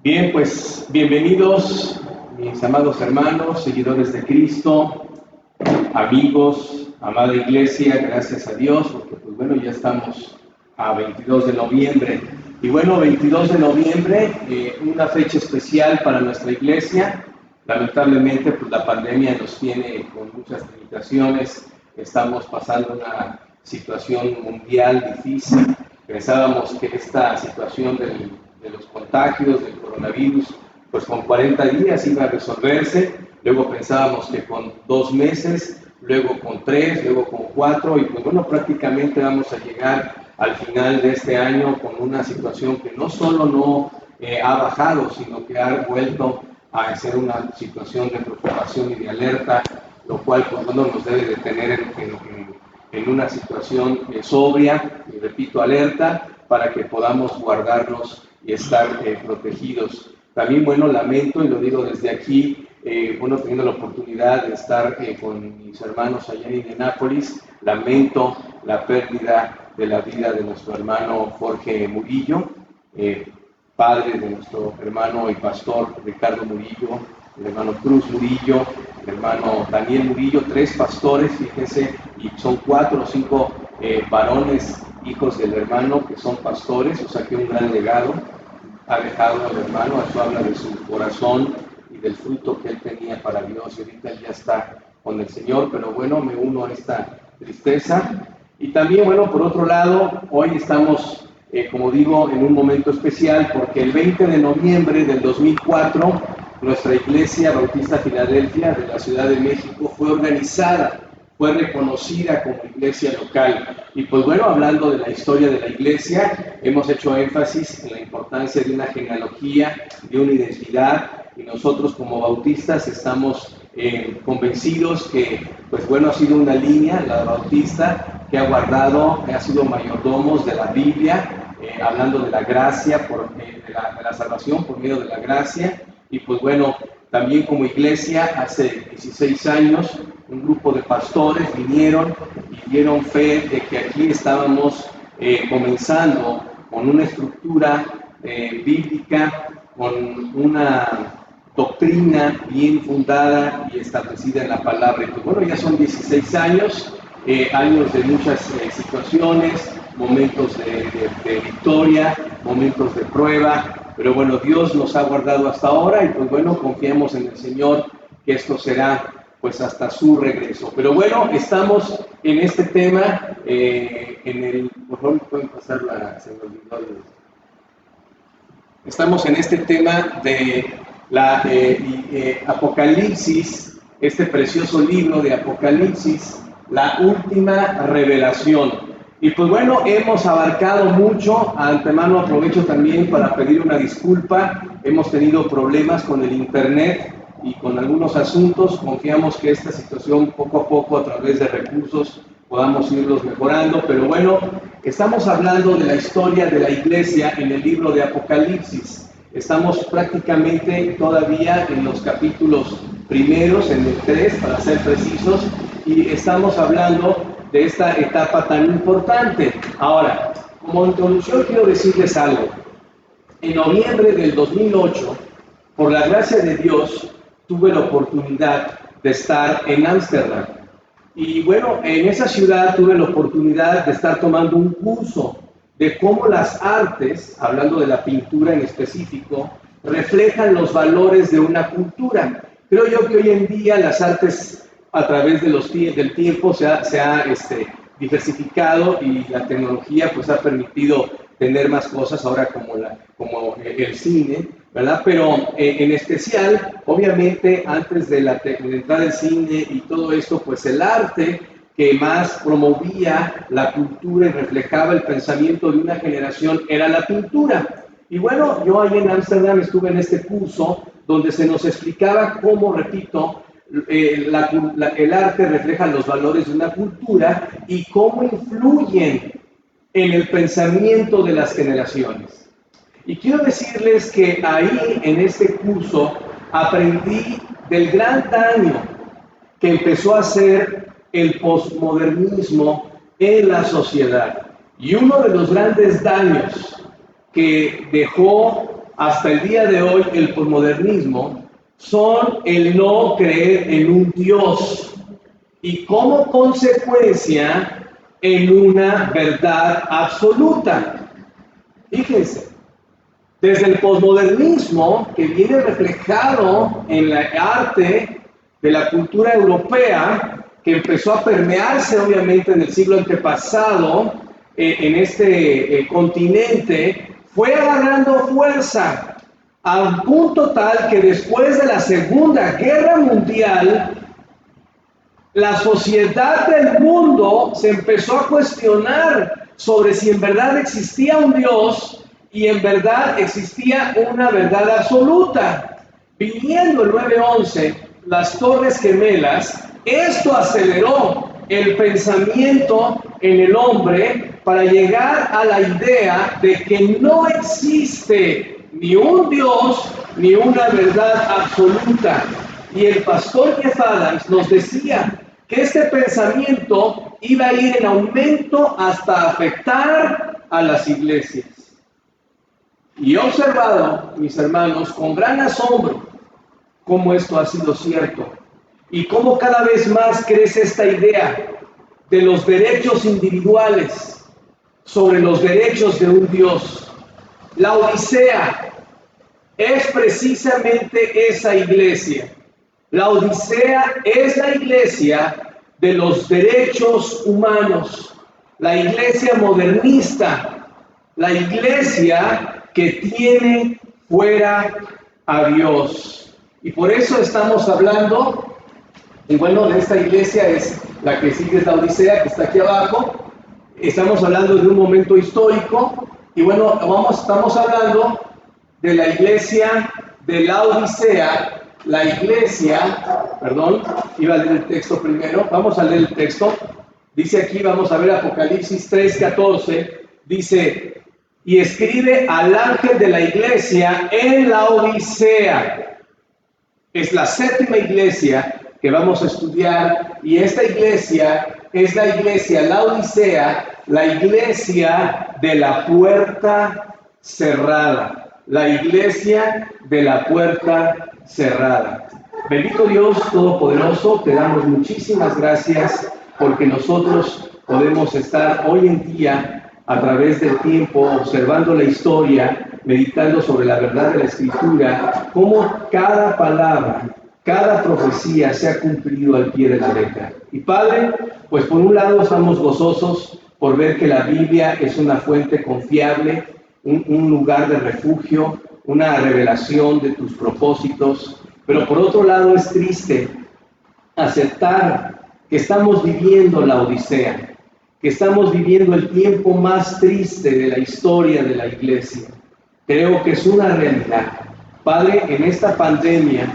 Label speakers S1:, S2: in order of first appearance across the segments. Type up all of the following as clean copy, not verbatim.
S1: Bien, pues bienvenidos mis amados hermanos, seguidores de Cristo, amigos, amada iglesia, gracias a Dios, porque pues bueno, ya estamos a 22 de noviembre. Y bueno, 22 de noviembre, una fecha especial para nuestra iglesia. Lamentablemente, pues la pandemia nos tiene con muchas limitaciones, estamos pasando una situación mundial difícil. Pensábamos que esta situación de los contagios del coronavirus, pues con 40 días iba a resolverse, luego pensábamos que con 2 meses, luego con 3, luego con 4, y pues bueno, prácticamente vamos a llegar al final de este año con una situación que no solo no ha bajado, sino que ha vuelto a ser una situación de preocupación y de alerta, lo cual pues bueno, nos debe de tener en una situación sobria, y repito, alerta, para que podamos guardarnos y estar protegidos. También, bueno, lamento, y lo digo desde aquí, bueno, teniendo la oportunidad de estar con mis hermanos allá en Indianápolis, lamento la pérdida de la vida de nuestro hermano Jorge Murillo, padre de nuestro hermano y pastor Ricardo Murillo, el hermano Cruz Murillo, el hermano Daniel Murillo, 3 pastores, fíjense, y son 4 o 5 varones, hijos del hermano, que son pastores, o sea que un gran legado ha dejado el hermano. Eso habla de su corazón y del fruto que él tenía para Dios, y ahorita él ya está con el Señor, pero bueno, me uno a esta tristeza. Y también, bueno, por otro lado, hoy estamos, como digo, en un momento especial, porque el 20 de noviembre del 2004, nuestra Iglesia Bautista Filadelfia de la Ciudad de México fue organizada, fue reconocida como iglesia local. Y pues bueno, hablando de la historia de la iglesia, hemos hecho énfasis en la importancia de una genealogía, de una identidad, y nosotros como bautistas estamos convencidos que, pues bueno, ha sido una línea, la bautista, que ha guardado, que ha sido mayordomos de la Biblia, hablando de la gracia, de la salvación por medio de la gracia. Y pues bueno, también como iglesia, hace 16 años, un grupo de pastores vinieron y dieron fe de que aquí estábamos comenzando con una estructura bíblica, con una doctrina bien fundada y establecida en la palabra. Y pues bueno, ya son 16 años, años de muchas situaciones, momentos de victoria, momentos de prueba, pero bueno, Dios nos ha guardado hasta ahora, y pues bueno, confiamos en el Señor que esto será pues hasta su regreso. Pero bueno, estamos en este tema, por favor, pueden pasar se me olvidó estamos en este tema de la Apocalipsis, este precioso libro de Apocalipsis, la última revelación. Y pues bueno, hemos abarcado mucho. Antemano aprovecho también para pedir una disculpa. Hemos tenido problemas con el internet y con algunos asuntos. Confiamos que esta situación poco a poco, a través de recursos, podamos irlos mejorando. Pero bueno, estamos hablando de la historia de la iglesia en el libro de Apocalipsis. Estamos prácticamente todavía en los capítulos primeros, en el 3 para ser precisos, y estamos hablando de esta etapa tan importante. Ahora, como introducción quiero decirles algo. En noviembre del 2008, por la gracia de Dios, tuve la oportunidad de estar en Ámsterdam. Y bueno, en esa ciudad tuve la oportunidad de estar tomando un curso de cómo las artes, hablando de la pintura en específico, reflejan los valores de una cultura. Creo yo que hoy en día las artes, a través de del tiempo, se ha diversificado, y la tecnología pues ha permitido tener más cosas ahora, como el cine, ¿verdad? Pero en especial, obviamente, antes de entrar al cine y todo esto, pues el arte que más promovía la cultura y reflejaba el pensamiento de una generación era la pintura. Y bueno, yo ahí en Ámsterdam estuve en este curso donde se nos explicaba cómo, repito, el arte refleja los valores de una cultura y cómo influyen en el pensamiento de las generaciones. Y quiero decirles que ahí, en este curso, aprendí del gran daño que empezó a hacer el posmodernismo en la sociedad. Y uno de los grandes daños que dejó hasta el día de hoy, el posmodernismo, son el no creer en un Dios y como consecuencia en una verdad absoluta. Fíjense, desde el posmodernismo, que viene reflejado en el arte de la cultura europea, que empezó a permearse obviamente en el siglo antepasado en este continente, fue agarrando fuerza a un punto tal que después de la Segunda Guerra Mundial, la sociedad del mundo se empezó a cuestionar sobre si en verdad existía un Dios y en verdad existía una verdad absoluta. Viniendo el 9/11, las Torres Gemelas, esto aceleró el pensamiento en el hombre para llegar a la idea de que no existe ni un Dios ni una verdad absoluta. Y el pastor Jeff Adams nos decía que este pensamiento iba a ir en aumento hasta afectar a las iglesias. Y he observado, mis hermanos, con gran asombro, cómo esto ha sido cierto y cómo cada vez más crece esta idea de los derechos individuales sobre los derechos de un Dios. La Odisea es precisamente esa iglesia. La Odisea es la iglesia de los derechos humanos, la iglesia modernista, la iglesia que tiene fuera a Dios. Y por eso estamos hablando, y bueno, de esta iglesia es la que sigue, es la Odisea, que está aquí abajo. Estamos hablando de un momento histórico, y bueno, estamos hablando de la iglesia de la Odisea, la iglesia, iba a leer el texto primero, vamos a leer el texto. Dice aquí, vamos a ver Apocalipsis 3:14, dice: y escribe al ángel de la iglesia en la Odisea. Es la séptima iglesia que vamos a estudiar, y esta iglesia es la iglesia, la Odisea, la iglesia de la puerta cerrada, la iglesia de la puerta cerrada. Bendito Dios Todopoderoso, te damos muchísimas gracias porque nosotros podemos estar hoy en día a través del tiempo observando la historia, meditando sobre la verdad de la Escritura, cómo cada palabra, cada profecía se ha cumplido al pie de la letra. Y Padre, pues por un lado estamos gozosos por ver que la Biblia es una fuente confiable, un lugar de refugio, una revelación de tus propósitos, pero por otro lado es triste aceptar que estamos viviendo la Odisea, que estamos viviendo el tiempo más triste de la historia de la iglesia. Creo que es una realidad. Padre, en esta pandemia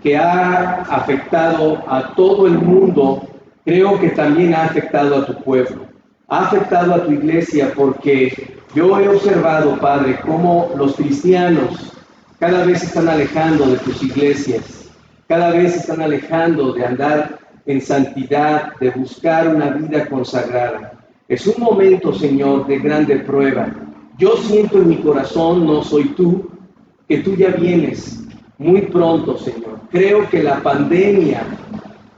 S1: que ha afectado a todo el mundo, creo que también ha afectado a tu pueblo, ha afectado a tu iglesia, porque yo he observado, Padre, cómo los cristianos cada vez se están alejando de tus iglesias, cada vez se están alejando de andar en santidad, de buscar una vida consagrada. Es un momento, Señor, de grande prueba. Yo siento en mi corazón, no soy tú, que tú ya vienes muy pronto, Señor. Creo que la pandemia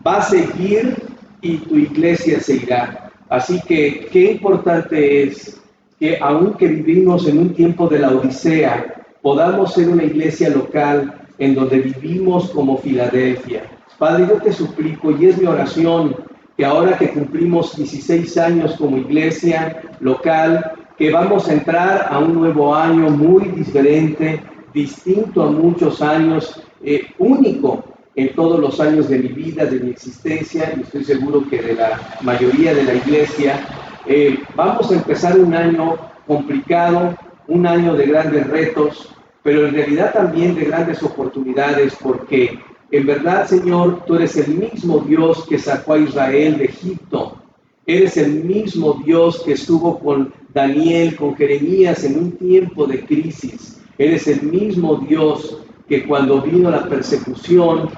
S1: va a seguir y tu iglesia se irá. Así que qué importante es que, aunque vivimos en un tiempo de la Odisea, podamos ser una iglesia local en donde vivimos como Filadelfia. Padre, yo te suplico, y es mi oración, que ahora que cumplimos 16 años como iglesia local, que vamos a entrar a un nuevo año muy diferente, distinto a muchos años, único en todos los años de mi vida, de mi existencia, y estoy seguro que de la mayoría de la iglesia. Vamos a empezar un año complicado, un año de grandes retos, pero en realidad también de grandes oportunidades, porque en verdad, Señor, tú eres el mismo Dios que sacó a Israel de Egipto. Eres el mismo Dios que estuvo con Daniel, con Jeremías en un tiempo de crisis. Eres el mismo Dios que cuando vino la persecución,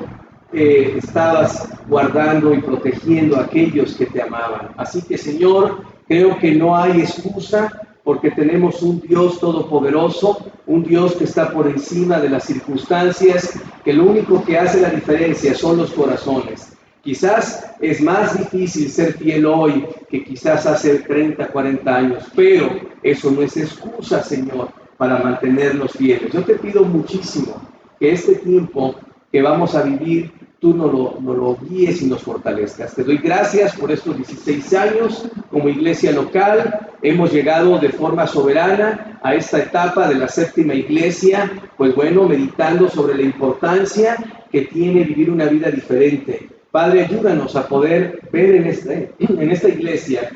S1: estabas guardando y protegiendo a aquellos que te amaban. Así que, Señor, creo que no hay excusa porque tenemos un Dios todopoderoso, un Dios que está por encima de las circunstancias, que lo único que hace la diferencia son los corazones. Quizás es más difícil ser fiel hoy que quizás hace 30, 40 años, pero eso no es excusa, Señor, para mantenernos fieles. Yo te pido muchísimo que este tiempo que vamos a vivir, tú nos lo guíes y nos fortalezcas. Te doy gracias por estos 16 años como iglesia local. Hemos llegado de forma soberana a esta etapa de la séptima iglesia, pues bueno, meditando sobre la importancia que tiene vivir una vida diferente. Padre, ayúdanos a poder ver en esta iglesia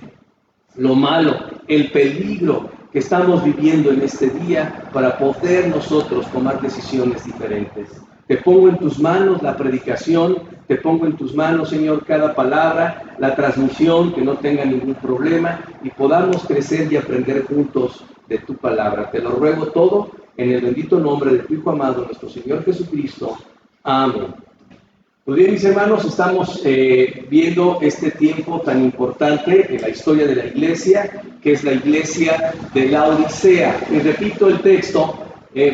S1: lo malo, el peligro que estamos viviendo en este día para poder nosotros tomar decisiones diferentes. Te pongo en tus manos la predicación, te pongo en tus manos, Señor, cada palabra, la transmisión, que no tenga ningún problema y podamos crecer y aprender juntos de tu palabra. Te lo ruego todo en el bendito nombre de tu Hijo amado, nuestro Señor Jesucristo. Amén. Pues bien, mis hermanos, estamos viendo este tiempo tan importante en la historia de la iglesia, que es la iglesia de la Odisea. Y repito el texto,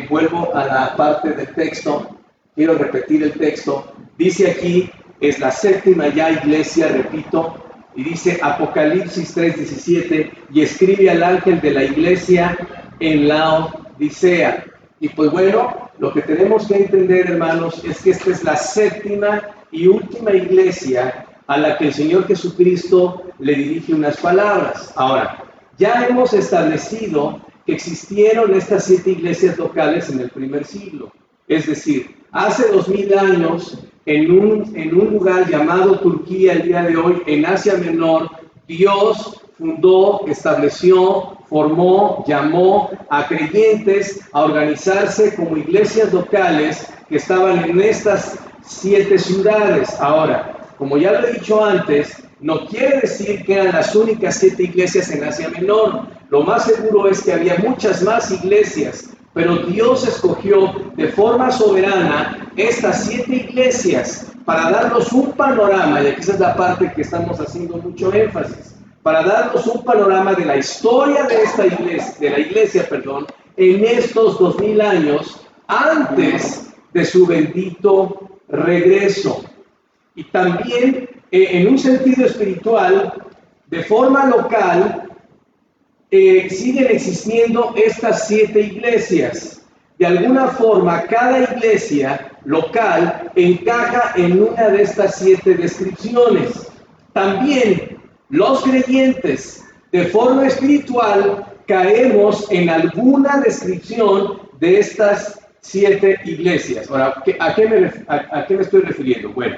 S1: vuelvo a la parte del texto, quiero repetir el texto. Dice aquí, es la séptima ya iglesia, repito, y dice Apocalipsis 3:17, y escribe al ángel de la iglesia en la Odisea. Y pues bueno, lo que tenemos que entender, hermanos, es que esta es la séptima y última iglesia a la que el Señor Jesucristo le dirige unas palabras. Ahora, ya hemos establecido que existieron estas 7 iglesias locales en el primer siglo. Es decir, hace 2000 años, en un lugar llamado Turquía, el día de hoy, en Asia Menor, Dios fundó, estableció, formó, llamó a creyentes a organizarse como iglesias locales que estaban en estas 7 ciudades. Ahora, como ya lo he dicho antes, no quiere decir que eran las únicas 7 iglesias en Asia Menor. Lo más seguro es que había muchas más iglesias, pero Dios escogió de forma soberana estas 7 iglesias para darnos un panorama, y aquí esa es la parte que estamos haciendo mucho énfasis, para darnos un panorama de la historia de esta iglesia, en estos 2000 años antes de su bendito regreso. Y también, en un sentido espiritual, de forma local, siguen existiendo estas 7 iglesias. De alguna forma, cada iglesia local encaja en una de estas 7 descripciones. También los creyentes, de forma espiritual, caemos en alguna descripción de estas 7 iglesias. Ahora, ¿a qué me estoy refiriendo? Bueno,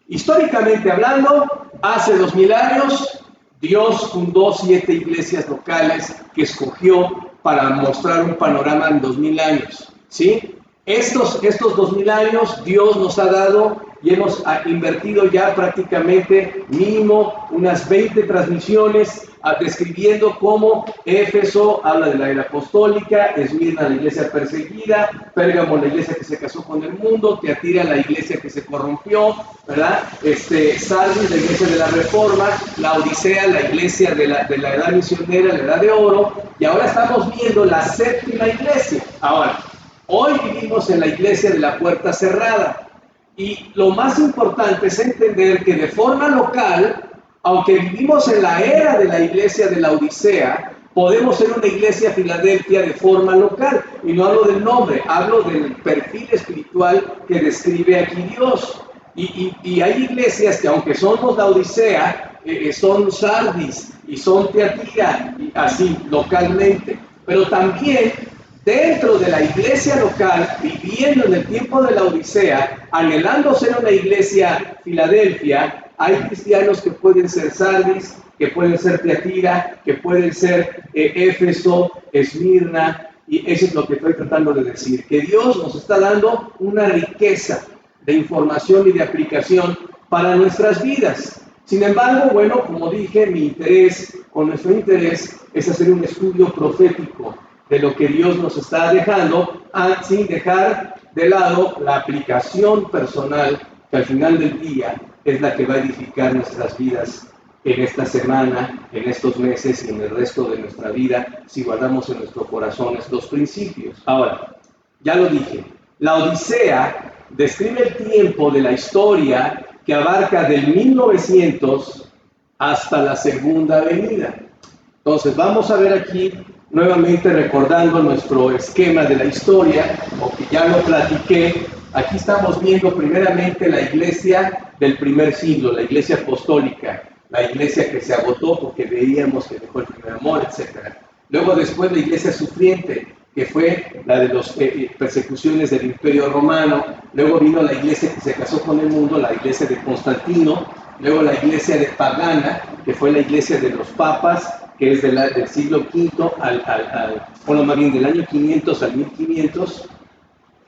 S1: históricamente hablando, hace 2000 años, Dios fundó 7 iglesias locales que escogió para mostrar un panorama en 2000 años, ¿sí? Estos 2000 años Dios nos ha dado y hemos invertido ya prácticamente mínimo unas 20 transmisiones describiendo cómo Éfeso habla de la era apostólica, Esmirna la iglesia perseguida, Pérgamo la iglesia que se casó con el mundo, Tiatira la iglesia que se corrompió, ¿verdad? Sardis la iglesia de la reforma, la Odisea la iglesia de la edad misionera, la edad de oro, y ahora estamos viendo la séptima iglesia. Ahora, hoy vivimos en la iglesia de la puerta cerrada. Y lo más importante es entender que de forma local, aunque vivimos en la era de la iglesia de la Odisea, podemos ser una iglesia Filadelfia de forma local. Y no hablo del nombre, hablo del perfil espiritual que describe aquí Dios. Y hay iglesias que aunque somos la Odisea, son Sardis y son Tiatira, y así localmente. Pero también dentro de la iglesia local, viviendo en el tiempo de la Odisea, anhelando ser una iglesia Filadelfia, hay cristianos que pueden ser Sardis, que pueden ser Tiatira, que pueden ser Éfeso, Esmirna, y eso es lo que estoy tratando de decir, que Dios nos está dando una riqueza de información y de aplicación para nuestras vidas. Sin embargo, bueno, como dije, nuestro interés es hacer un estudio profético de lo que Dios nos está dejando, sin dejar de lado la aplicación personal, que al final del día es la que va a edificar nuestras vidas en esta semana, en estos meses y en el resto de nuestra vida si guardamos en nuestro corazón estos principios. Ahora, ya lo dije, la Odisea describe el tiempo de la historia que abarca del 1900 hasta la segunda venida. Entonces, vamos a ver aquí nuevamente recordando nuestro esquema de la historia, o que ya lo platiqué. Aquí estamos viendo primeramente la iglesia del primer siglo, la iglesia apostólica, la iglesia que se agotó porque veíamos que dejó el primer amor, etc. Luego después la iglesia sufriente, que fue la de las persecuciones del Imperio Romano. Luego vino la iglesia que se casó con el mundo, la iglesia de Constantino. Luego la iglesia de pagana, que fue la iglesia de los papas, que es del siglo V bueno, más bien del año 500 al 1500.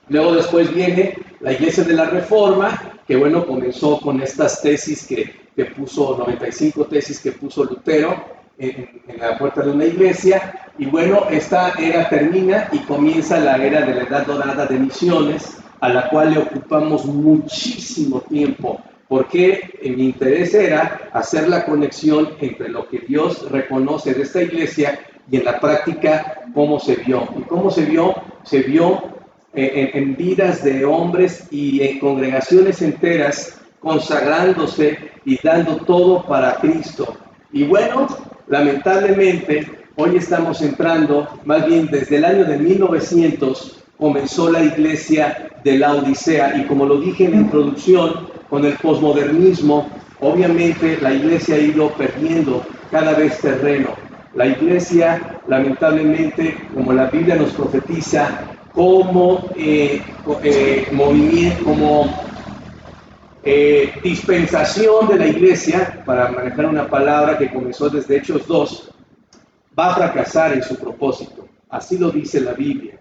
S1: Luego después viene la iglesia de la Reforma, que bueno, comenzó con estas tesis que puso, 95 tesis que puso Lutero en la puerta de una iglesia. Y bueno, esta era termina y comienza la era de la Edad Dorada de misiones, a la cual le ocupamos muchísimo tiempo, porque mi interés era hacer la conexión entre lo que Dios reconoce de esta iglesia y en la práctica cómo se vio. ¿Y cómo se vio? Se vio en vidas de hombres y en congregaciones enteras consagrándose y dando todo para Cristo. Y bueno, lamentablemente, hoy estamos entrando, más bien desde el año de 1900, comenzó la iglesia de la Odisea, y como lo dije en la introducción, con el posmodernismo, obviamente la iglesia ha ido perdiendo cada vez terreno. La iglesia, lamentablemente, como la Biblia nos profetiza, como movimiento, como dispensación de la iglesia, para manejar una palabra que comenzó desde Hechos 2, va a fracasar en su propósito. Así lo dice la Biblia,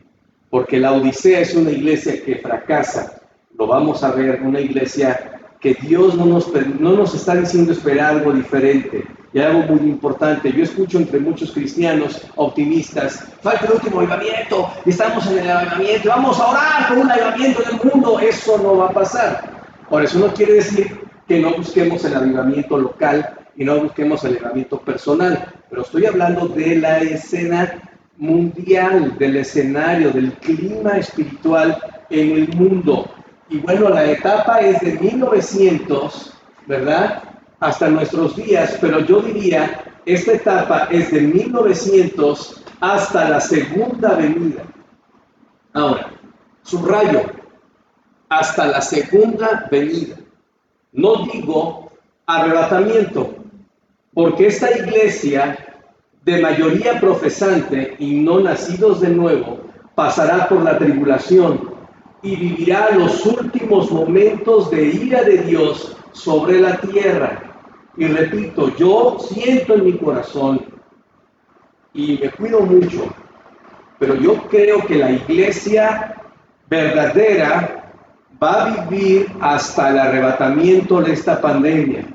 S1: porque la Odisea es una iglesia que fracasa. Lo vamos a ver, una iglesia que Dios no nos está diciendo esperar algo diferente. Y algo muy importante, yo escucho entre muchos cristianos optimistas: falta el último avivamiento, estamos en el avivamiento, vamos a orar por un avivamiento del mundo. Eso no va a pasar. Por eso no quiere decir que no busquemos el avivamiento local y no busquemos el avivamiento personal, pero estoy hablando de la escena mundial, del escenario, del clima espiritual en el mundo. Y bueno, la etapa es de 1900, ¿verdad?, hasta nuestros días, pero yo diría, esta etapa es de 1900 hasta la segunda venida. Ahora, subrayo, hasta la segunda venida. No digo arrebatamiento, porque esta iglesia de mayoría profesante y no nacidos de nuevo pasará por la tribulación y vivirá los últimos momentos de ira de Dios sobre la tierra. Y repito, yo siento en mi corazón y me cuido mucho, pero yo creo que la iglesia verdadera va a vivir hasta el arrebatamiento de esta pandemia.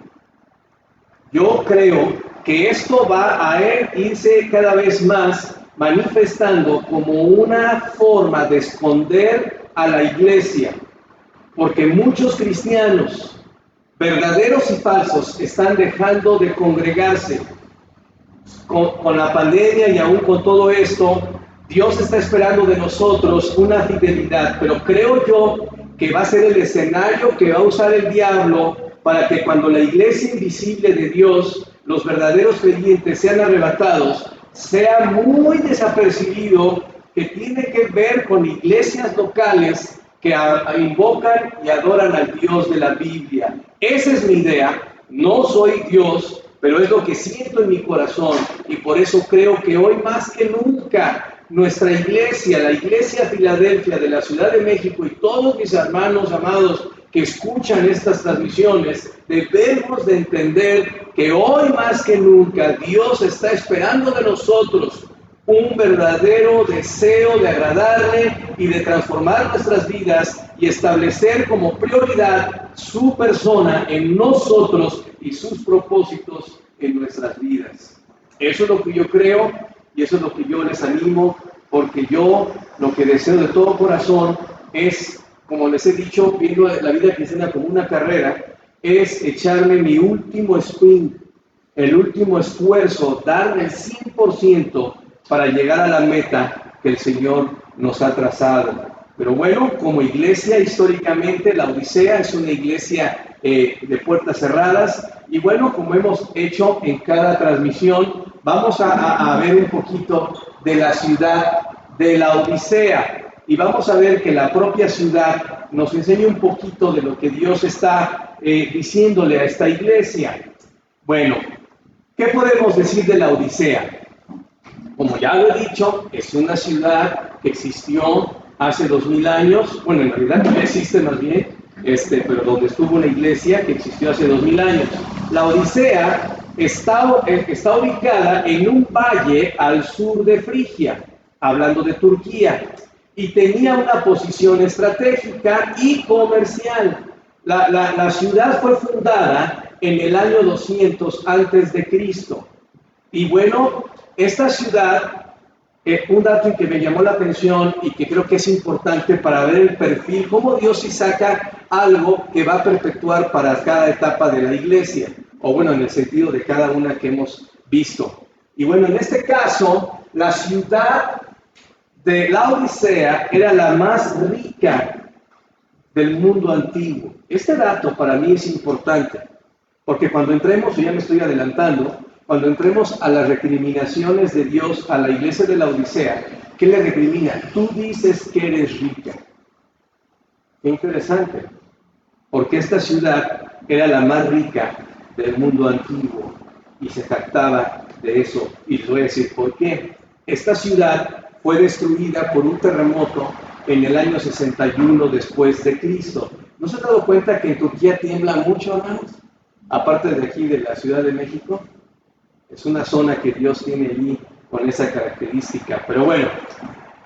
S1: Yo creo que esto va a irse cada vez más manifestando como una forma de esconder a la iglesia, porque muchos cristianos verdaderos y falsos están dejando de congregarse. Con la pandemia y aún con todo esto, Dios está esperando de nosotros una fidelidad, pero creo yo que va a ser el escenario que va a usar el diablo para que cuando la iglesia invisible de Dios, los verdaderos creyentes, sean arrebatados, sea muy desapercibido, que tiene que ver con iglesias locales que invocan y adoran al Dios de la Biblia. Esa es mi idea. No soy Dios, pero es lo que siento en mi corazón, y por eso creo que hoy más que nunca nuestra iglesia, la iglesia Filadelfia de la Ciudad de México, y todos mis hermanos amados que escuchan estas transmisiones, debemos de entender que hoy más que nunca Dios está esperando de nosotros un verdadero deseo de agradarle y de transformar nuestras vidas y establecer como prioridad su persona en nosotros y sus propósitos en nuestras vidas. Eso es lo que yo creo y eso es lo que yo les animo, porque yo lo que deseo de todo corazón es, como les he dicho, viendo la vida cristiana como una carrera, es echarme mi último sprint, el último esfuerzo, dar el 100% para llegar a la meta que el Señor nos ha trazado. Pero bueno, como iglesia, históricamente, la Odisea es una iglesia de puertas cerradas. Y bueno, como hemos hecho en cada transmisión, vamos a ver un poquito de la ciudad de la Odisea. Y vamos a ver que la propia ciudad nos enseña un poquito de lo que Dios está diciéndole a esta iglesia. Bueno, ¿qué podemos decir de la Odisea? Como ya lo he dicho, es una ciudad que existió hace 2000 años, bueno, en realidad no existe más bien, pero donde estuvo una iglesia que existió hace 2000 años. La Odisea está ubicada en un valle al sur de Frigia, hablando de Turquía, y tenía una posición estratégica y comercial. La ciudad fue fundada en el año 200 antes de Cristo. Y bueno, esta ciudad, un dato que me llamó la atención y que creo que es importante para ver el perfil, cómo Dios sí saca algo que va a perpetuar para cada etapa de la iglesia, o bueno, en el sentido de cada una que hemos visto. Y bueno, en este caso, la ciudad de la Odisea era la más rica del mundo antiguo. Este dato para mí es importante, porque cuando entremos, ya me estoy adelantando, cuando entremos a las recriminaciones de Dios a la iglesia de la Odisea, ¿qué le recrimina? Tú dices que eres rica. Qué interesante, porque esta ciudad era la más rica del mundo antiguo y se jactaba de eso. Y les voy a decir por qué. Esta ciudad fue destruida por un terremoto en el año 61 después de Cristo. ¿No se han dado cuenta que en Turquía tiembla mucho más? Aparte de aquí de la Ciudad de México. Es una zona que Dios tiene allí con esa característica. Pero bueno,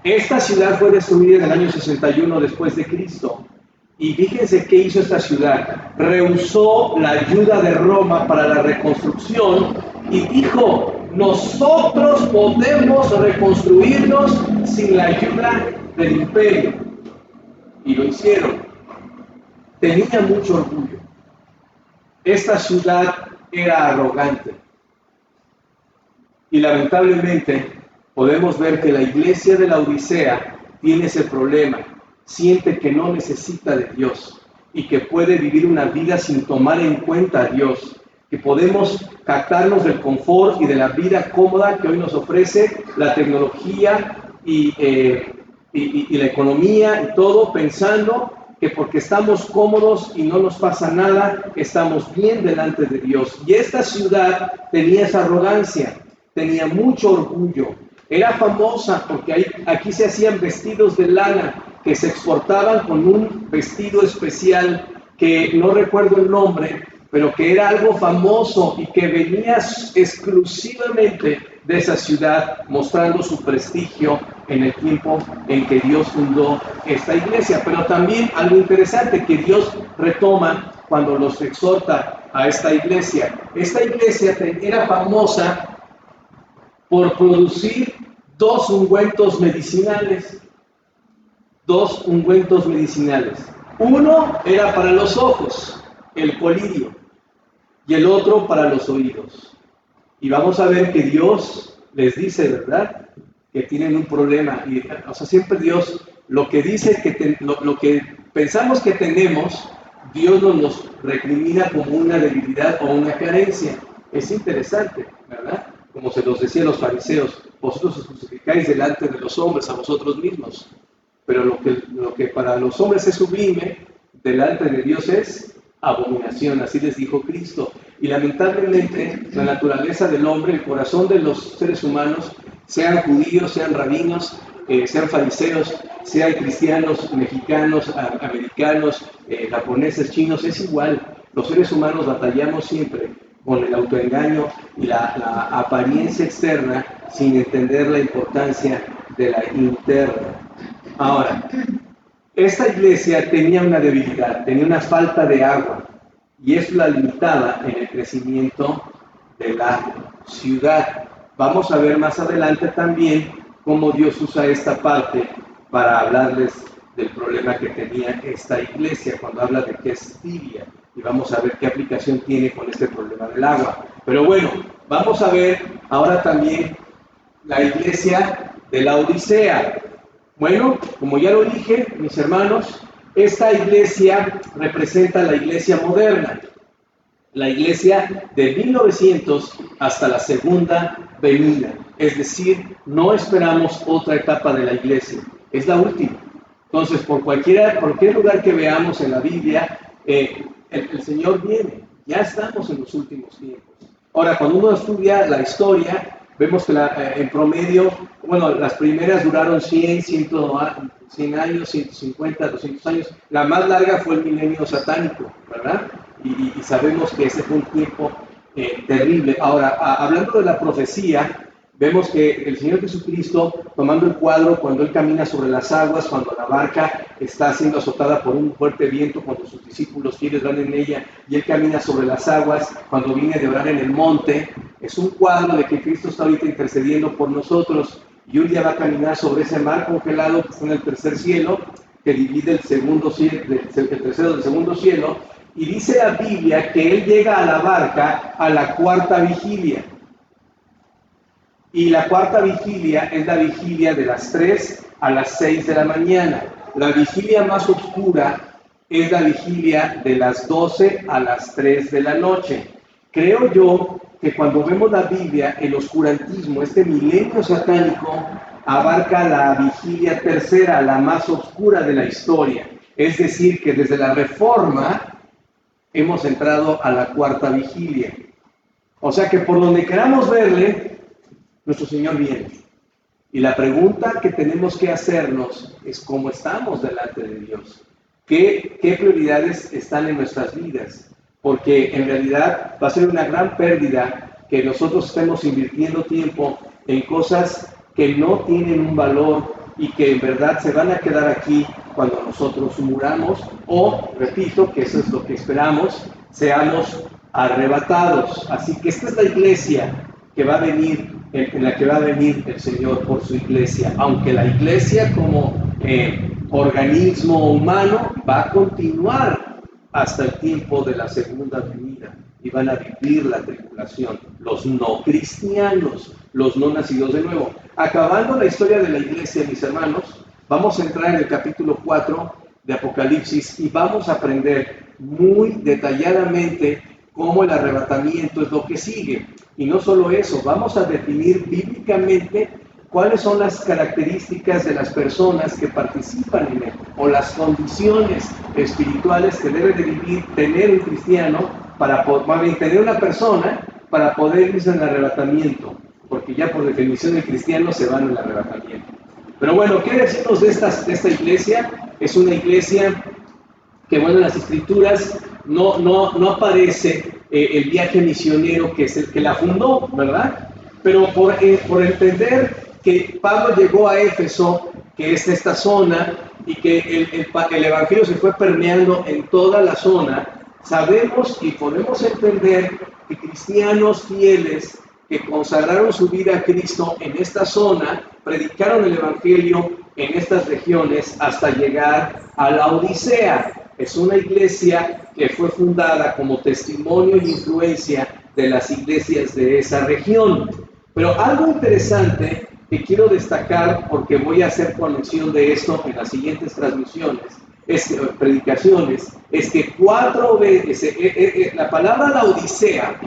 S1: esta ciudad fue destruida en el año 61 después de Cristo. Y fíjense qué hizo esta ciudad. Rehusó la ayuda de Roma para la reconstrucción y dijo, nosotros podemos reconstruirnos sin la ayuda del imperio. Y lo hicieron. Tenía mucho orgullo. Esta ciudad era arrogante. Y lamentablemente podemos ver que la iglesia de la Odisea tiene ese problema. Siente que no necesita de Dios y que puede vivir una vida sin tomar en cuenta a Dios. Que podemos captarnos del confort y de la vida cómoda que hoy nos ofrece la tecnología y la economía y todo, pensando que porque estamos cómodos y no nos pasa nada, estamos bien delante de Dios. Y esta ciudad tenía esa arrogancia. Tenía mucho orgullo, era famosa porque aquí se hacían vestidos de lana que se exportaban con un vestido especial que no recuerdo el nombre, pero que era algo famoso y que venía exclusivamente de esa ciudad, mostrando su prestigio en el tiempo en que Dios fundó esta iglesia. Pero también algo interesante que Dios retoma cuando los exhorta a esta iglesia. Esta iglesia era famosa por producir dos ungüentos medicinales. Uno era para los ojos, el colirio, y el otro para los oídos. Y vamos a ver que Dios les dice, ¿verdad?, que tienen un problema. Y, o sea, siempre Dios, lo que dice lo que pensamos que tenemos, Dios nos los recrimina como una debilidad o una carencia. Es interesante, ¿verdad? Como se los decía a los fariseos, vosotros os justificáis delante de los hombres a vosotros mismos, pero lo que para los hombres es sublime, delante de Dios es abominación, así les dijo Cristo. Y lamentablemente la naturaleza del hombre, el corazón de los seres humanos, sean judíos, sean rabinos, sean fariseos, sean cristianos, mexicanos, americanos, japoneses, chinos, es igual. Los seres humanos batallamos siempre con el autoengaño y la apariencia externa sin entender la importancia de la interna. Ahora, esta iglesia tenía una debilidad, tenía una falta de agua, y eso la limitaba en el crecimiento de la ciudad. Vamos a ver más adelante también cómo Dios usa esta parte para hablarles del problema que tenía esta iglesia cuando habla de que es tibia. Y vamos a ver qué aplicación tiene con este problema del agua. Pero bueno, vamos a ver ahora también la iglesia de la Odisea. Bueno, como ya lo dije, mis hermanos, esta iglesia representa la iglesia moderna, la iglesia de 1900 hasta la segunda venida. Es decir, no esperamos otra etapa de la iglesia, es la última. Entonces, por cualquier lugar que veamos en la Biblia, el Señor viene, ya estamos en los últimos tiempos. Ahora, cuando uno estudia la historia, vemos que en promedio, bueno, las primeras duraron 100 años, 150, 200 años. La más larga fue el milenio satánico, ¿verdad? Y sabemos que ese fue un tiempo terrible. Ahora, hablando de la profecía, vemos que el Señor Jesucristo, tomando el cuadro, cuando Él camina sobre las aguas, cuando la barca está siendo azotada por un fuerte viento, cuando sus discípulos fieles van en ella, y Él camina sobre las aguas, cuando viene de orar en el monte, es un cuadro de que Cristo está ahorita intercediendo por nosotros, y un día va a caminar sobre ese mar congelado que está en el tercer cielo, que divide el tercero del segundo cielo, y dice la Biblia que Él llega a la barca a la cuarta vigilia. Y la cuarta vigilia es la vigilia de las 3 a las 6 de la mañana. La vigilia más oscura es la vigilia de las 12 a las 3 de la noche. Creo yo que cuando vemos la Biblia, el oscurantismo, este milenio satánico, abarca la vigilia tercera, la más oscura de la historia. Es decir, que desde la Reforma hemos entrado a la cuarta vigilia. O sea que por donde queramos verle, nuestro Señor viene. Y la pregunta que tenemos que hacernos es cómo estamos delante de Dios. ¿Qué prioridades están en nuestras vidas? Porque en realidad va a ser una gran pérdida que nosotros estemos invirtiendo tiempo en cosas que no tienen un valor y que en verdad se van a quedar aquí cuando nosotros muramos o, repito, que eso es lo que esperamos, seamos arrebatados. Así que esta es la iglesia que va a venir, en la que va a venir el Señor por su iglesia, aunque la iglesia como organismo humano va a continuar hasta el tiempo de la segunda venida y van a vivir la tribulación, los no cristianos, los no nacidos de nuevo. Acabando la historia de la iglesia, mis hermanos, vamos a entrar en el capítulo 4 de Apocalipsis y vamos a aprender muy detalladamente cómo el arrebatamiento es lo que sigue. Y no solo eso, vamos a definir bíblicamente cuáles son las características de las personas que participan en él, o las condiciones espirituales que debe de vivir, tener un cristiano, tener una persona para poder irse en el arrebatamiento, porque ya por definición el cristiano se va en el arrebatamiento. Pero bueno, ¿qué decimos de esta iglesia? Es una iglesia que, bueno, en las Escrituras no aparece el viaje misionero que es el que la fundó, ¿verdad? Pero por entender que Pablo llegó a Éfeso, que es esta zona, y que el evangelio se fue permeando en toda la zona, sabemos y podemos entender que cristianos fieles que consagraron su vida a Cristo en esta zona, predicaron el evangelio en estas regiones hasta llegar a la Odisea. Es una iglesia que fue fundada como testimonio y influencia de las iglesias de esa región. Pero algo interesante que quiero destacar, porque voy a hacer conexión de esto en las siguientes predicaciones, es que 4 veces la palabra la Odisea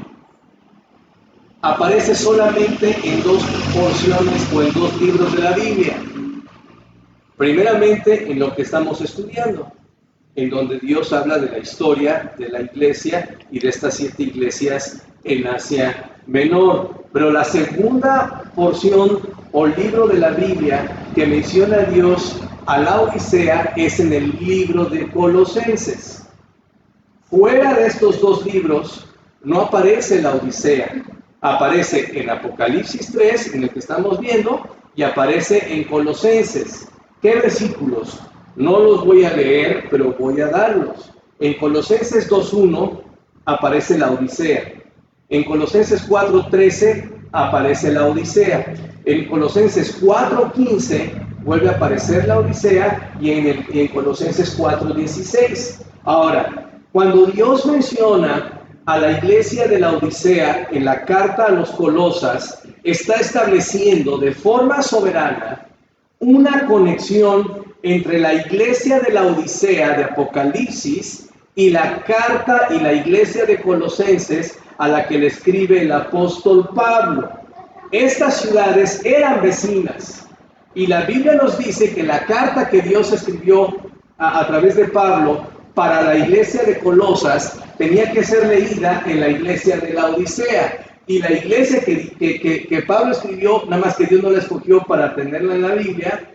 S1: aparece solamente en 2 porciones o en 2 libros de la Biblia. Primeramente en lo que estamos estudiando, en donde Dios habla de la historia de la iglesia y de estas 7 iglesias en Asia Menor. Pero la segunda porción o libro de la Biblia que menciona a Dios a la Odisea es en el libro de Colosenses. Fuera de estos 2 libros no aparece la Odisea. Aparece en Apocalipsis 3, en el que estamos viendo, y aparece en Colosenses. ¿Qué versículos? No los voy a leer, pero voy a darlos. En Colosenses 2.1 aparece la Odisea. En Colosenses 4.13 aparece la Odisea. En Colosenses 4.15 vuelve a aparecer la Odisea y en Colosenses 4:16. Ahora, cuando Dios menciona a la iglesia de la Odisea en la carta a los Colosas, está estableciendo de forma soberana una conexión entre la iglesia de la Odisea de Apocalipsis y la carta y la iglesia de Colosenses a la que le escribe el apóstol Pablo. Estas ciudades eran vecinas y la Biblia nos dice que la carta que Dios escribió a través de Pablo para la iglesia de Colosas tenía que ser leída en la iglesia de la Odisea. Y la iglesia que Pablo escribió, nada más que Dios no la escogió para tenerla en la Biblia,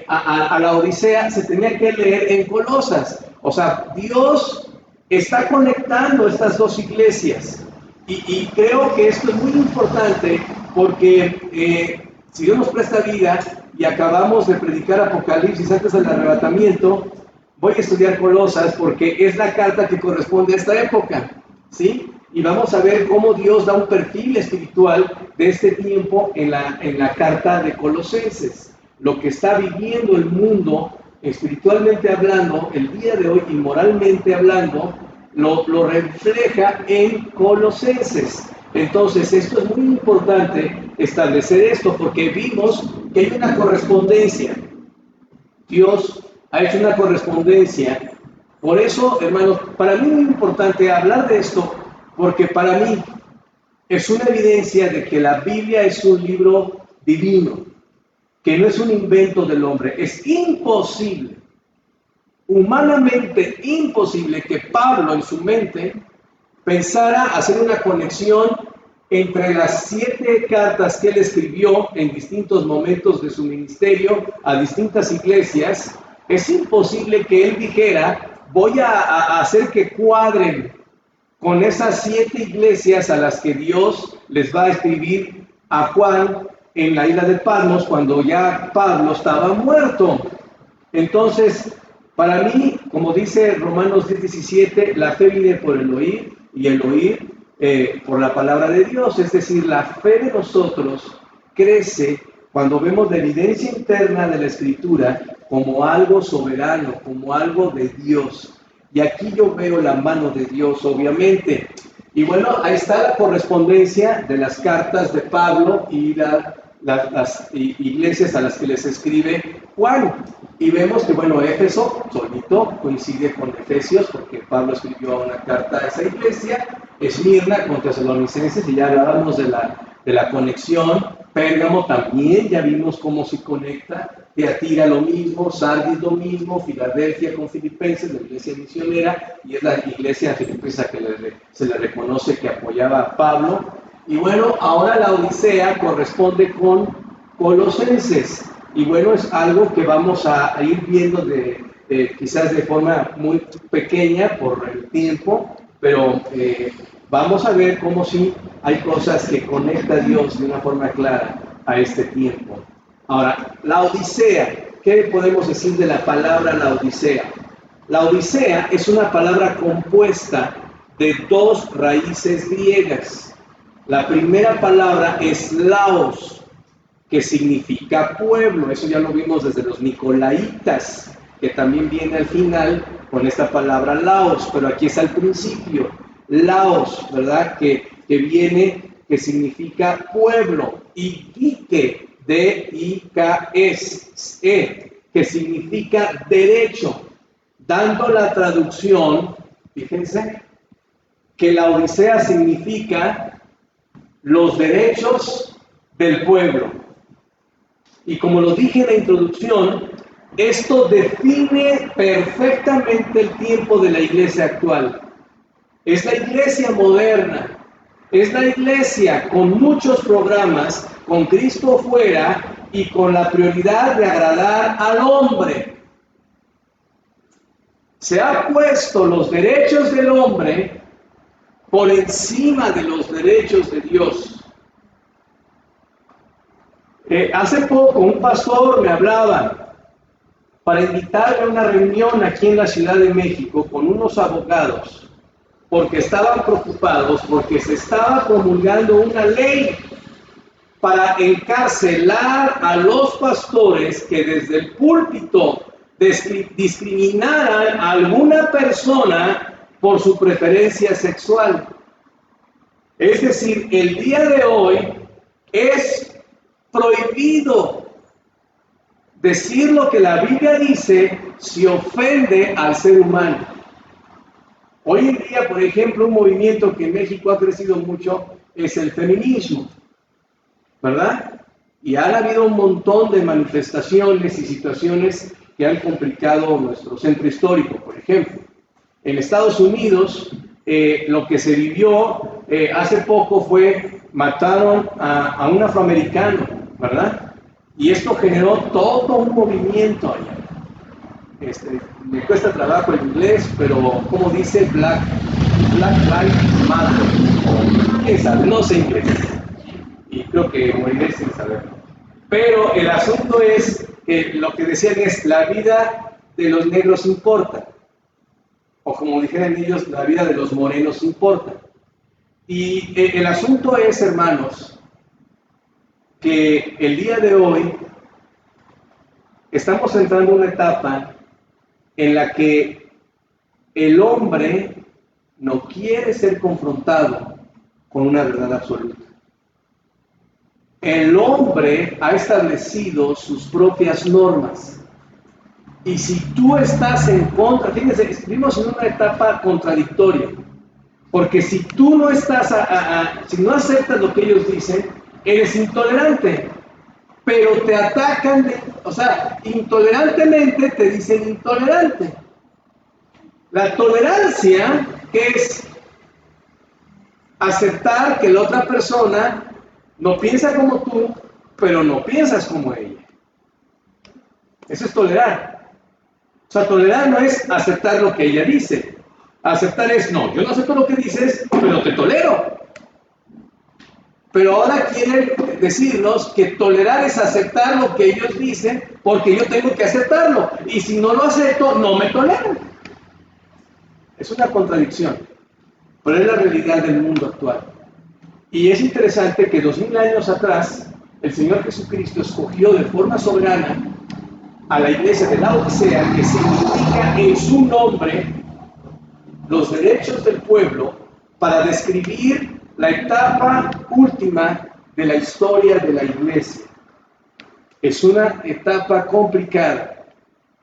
S1: a la Odisea se tenía que leer en Colosas. O sea, Dios está conectando estas dos iglesias. Y creo que esto es muy importante porque si Dios nos presta vida y acabamos de predicar Apocalipsis antes del arrebatamiento, voy a estudiar Colosas porque es la carta que corresponde a esta época, ¿sí? Y vamos a ver cómo Dios da un perfil espiritual de este tiempo en la carta de Colosenses. Lo que está viviendo el mundo, espiritualmente hablando, el día de hoy y moralmente hablando, lo refleja en Colosenses. Entonces, esto es muy importante establecer esto porque vimos que hay una correspondencia. Dios ha hecho una correspondencia. Por eso, hermanos, para mí es muy importante hablar de esto porque para mí es una evidencia de que la Biblia es un libro divino, que no es un invento del hombre. Es imposible, humanamente imposible, que Pablo en su mente pensara hacer una conexión entre las 7 cartas que él escribió en distintos momentos de su ministerio a distintas iglesias. Es imposible que él dijera, voy a hacer que cuadren con esas 7 iglesias a las que Dios les va a escribir a Juan en la isla de Patmos cuando ya Pablo estaba muerto. Entonces, para mí, como dice Romanos 10:17, la fe viene por el oír y el oír por la palabra de Dios. Es decir, la fe de nosotros crece cuando vemos la evidencia interna de la Escritura como algo soberano, como algo de Dios. Y aquí yo veo la mano de Dios, obviamente. Y bueno, ahí está la correspondencia de las cartas de Pablo y las iglesias a las que les escribe Juan. Y vemos que, bueno, Éfeso solito coincide con Efesios, porque Pablo escribió una carta a esa iglesia. Esmirna con Tesalonicenses, y ya hablábamos de la conexión. Pérgamo también, ya vimos cómo se conecta. Tiatira lo mismo, Sardis lo mismo, Filadelfia con Filipenses, la iglesia misionera, y es la iglesia filipense que se le reconoce que apoyaba a Pablo. Y bueno, ahora la Odisea corresponde con Colosenses. Y bueno, es algo que vamos a ir viendo quizás de forma muy pequeña por el tiempo, pero vamos a ver cómo sí hay cosas que conecta a Dios de una forma clara a este tiempo. Ahora, la Odisea, ¿qué podemos decir de la palabra la Odisea? La Odisea es una palabra compuesta de 2 raíces griegas. La primera palabra es laos, que significa pueblo. Eso ya lo vimos desde los nicolaitas, que también viene al final con esta palabra laos, pero aquí es al principio. Laos, ¿verdad? Que significa pueblo. Y dike, D-I-K-E, que significa derecho, dando la traducción, fíjense, que la Odisea significa los derechos del pueblo. Y como lo dije en la introducción, esto define perfectamente el tiempo de la iglesia actual. Es la iglesia moderna, es la iglesia con muchos programas, con Cristo fuera y con la prioridad de agradar al hombre. Se ha puesto los derechos del hombre por encima de los derechos de Dios. Hace poco un pastor me hablaba para invitarme a una reunión aquí en la Ciudad de México con unos abogados, porque estaban preocupados porque se estaba promulgando una ley para encarcelar a los pastores que desde el púlpito discriminaran a alguna persona por su preferencia sexual. Es decir, el día de hoy es prohibido decir lo que la Biblia dice si ofende al ser humano. Hoy en día, por ejemplo, un movimiento que en México ha crecido mucho es el feminismo, ¿verdad? Y ha habido un montón de manifestaciones y situaciones que han complicado nuestro centro histórico. Por ejemplo, en Estados Unidos, lo que se vivió hace poco fue, mataron a un afroamericano, ¿verdad? Y esto generó todo un movimiento allá. Me cuesta trabajo el inglés, pero como dice Black Lives Matter, o quién sabe, no sé inglés, y creo que moriré sin saberlo. Pero el asunto es que lo que decían es, la vida de los negros importa, o como dijeran ellos, la vida de los morenos importa. Y el asunto es, hermanos, que el día de hoy estamos entrando en una etapa en la que el hombre no quiere ser confrontado con una verdad absoluta. El hombre ha establecido sus propias normas. Y si tú estás en contra, fíjense, vivimos en una etapa contradictoria. Porque si tú no estás, si no aceptas lo que ellos dicen, eres intolerante. Pero te atacan, intolerantemente te dicen intolerante. La tolerancia es aceptar que la otra persona no piensa como tú, pero no piensas como ella. Eso es tolerar. O sea, tolerar no es aceptar lo que ella dice. Aceptar es, no, yo no acepto lo que dices, pero te tolero. Pero ahora quieren decirnos que tolerar es aceptar lo que ellos dicen porque yo tengo que aceptarlo. Y si no lo acepto, no me toleran. Es una contradicción, pero es la realidad del mundo actual. Y es interesante que 2000 años atrás, el Señor Jesucristo escogió de forma soberana a la iglesia de Laodicea, que significa en su nombre los derechos del pueblo, para describir la etapa última de la historia de la iglesia. Es una etapa complicada.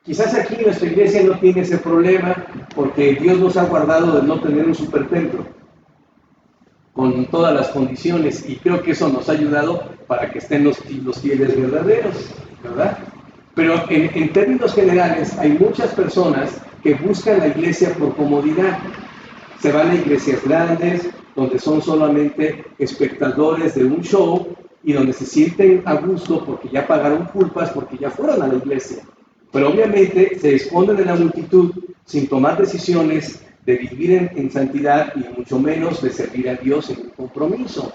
S1: Quizás aquí nuestra iglesia no tiene ese problema porque Dios nos ha guardado de no tener un supertemplo con todas las condiciones, y creo que eso nos ha ayudado para que estén los fieles verdaderos, ¿verdad? Pero en términos generales hay muchas personas que buscan la iglesia por comodidad. Se van a iglesias grandes, donde son solamente espectadores de un show y donde se sienten a gusto porque ya pagaron culpas, porque ya fueron a la iglesia. Pero obviamente se esconden en la multitud sin tomar decisiones de vivir en santidad y mucho menos de servir a Dios en un compromiso.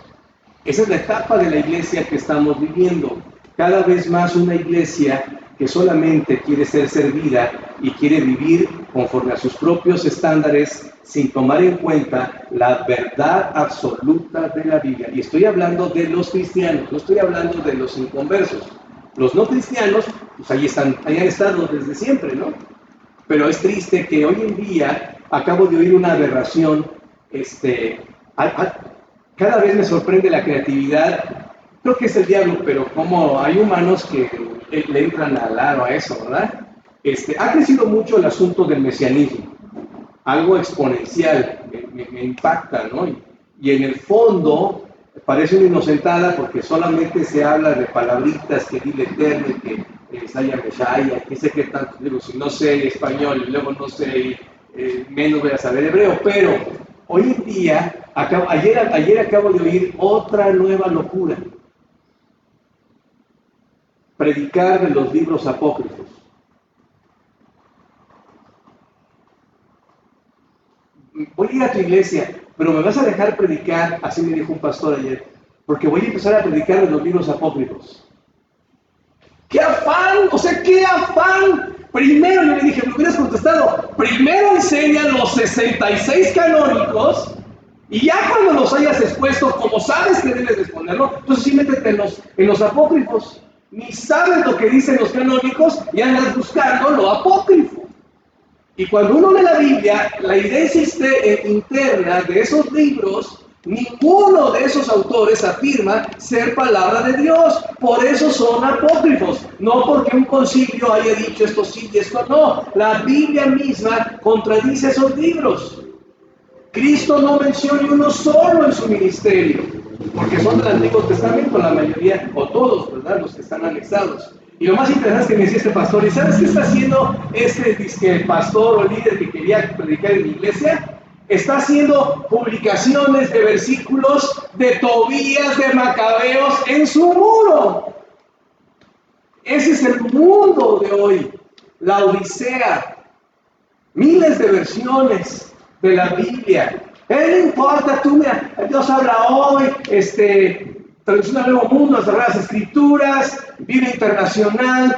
S1: Esa es la etapa de la iglesia que estamos viviendo. Cada vez más una iglesia que solamente quiere ser servida y quiere vivir conforme a sus propios estándares sin tomar en cuenta la verdad absoluta de la Biblia. Y estoy hablando de los cristianos, no estoy hablando de los inconversos. Los no cristianos, pues ahí han estado desde siempre, ¿no? Pero es triste que hoy en día, acabo de oír una aberración, cada vez me sorprende la creatividad. Creo que es el diablo, pero como hay humanos que le entran al aro a eso, ¿verdad? Ha crecido mucho el asunto del mesianismo, algo exponencial, me impacta, ¿no? Y en el fondo parece una inocentada porque solamente se habla de palabritas que dile eterno, que Isaiah Meshaya, que sé qué tanto, digo, si no sé español y luego no sé, menos voy a saber hebreo, pero hoy en día, ayer acabo de oír otra nueva locura. Predicar de los libros apócrifos. Voy a ir a tu iglesia, pero me vas a dejar predicar, así me dijo un pastor ayer, porque voy a empezar a predicar de los libros apócrifos. ¡Qué afán! O sea, ¡qué afán! Primero, yo le dije, me hubieras contestado, primero enseña los 66 canónicos Y ya cuando los hayas expuesto, como sabes que debes exponerlo, entonces sí métete en los apócrifos. Ni sabes lo que dicen los canónicos y andas buscando lo apócrifo. Y cuando uno lee la Biblia, la idea interna de esos libros, ninguno de esos autores afirma ser palabra de Dios. Por eso son apócrifos. No porque un concilio haya dicho esto sí y esto no. La Biblia misma contradice esos libros. Cristo no menciona ni uno solo en su ministerio, porque son del Antiguo Testamento, la mayoría, o todos, ¿verdad?, los que están anexados. Y lo más interesante es que me decía este pastor, ¿y sabes qué está haciendo este pastor o líder que quería predicar en mi iglesia? Está haciendo publicaciones de versículos de Tobías, de Macabeos en su muro. Ese es el mundo de hoy, la Odisea, miles de versiones de la Biblia. No importa, mira, Dios habla hoy, traducción al Nuevo Mundo, las Sagradas Escrituras, Biblia Internacional.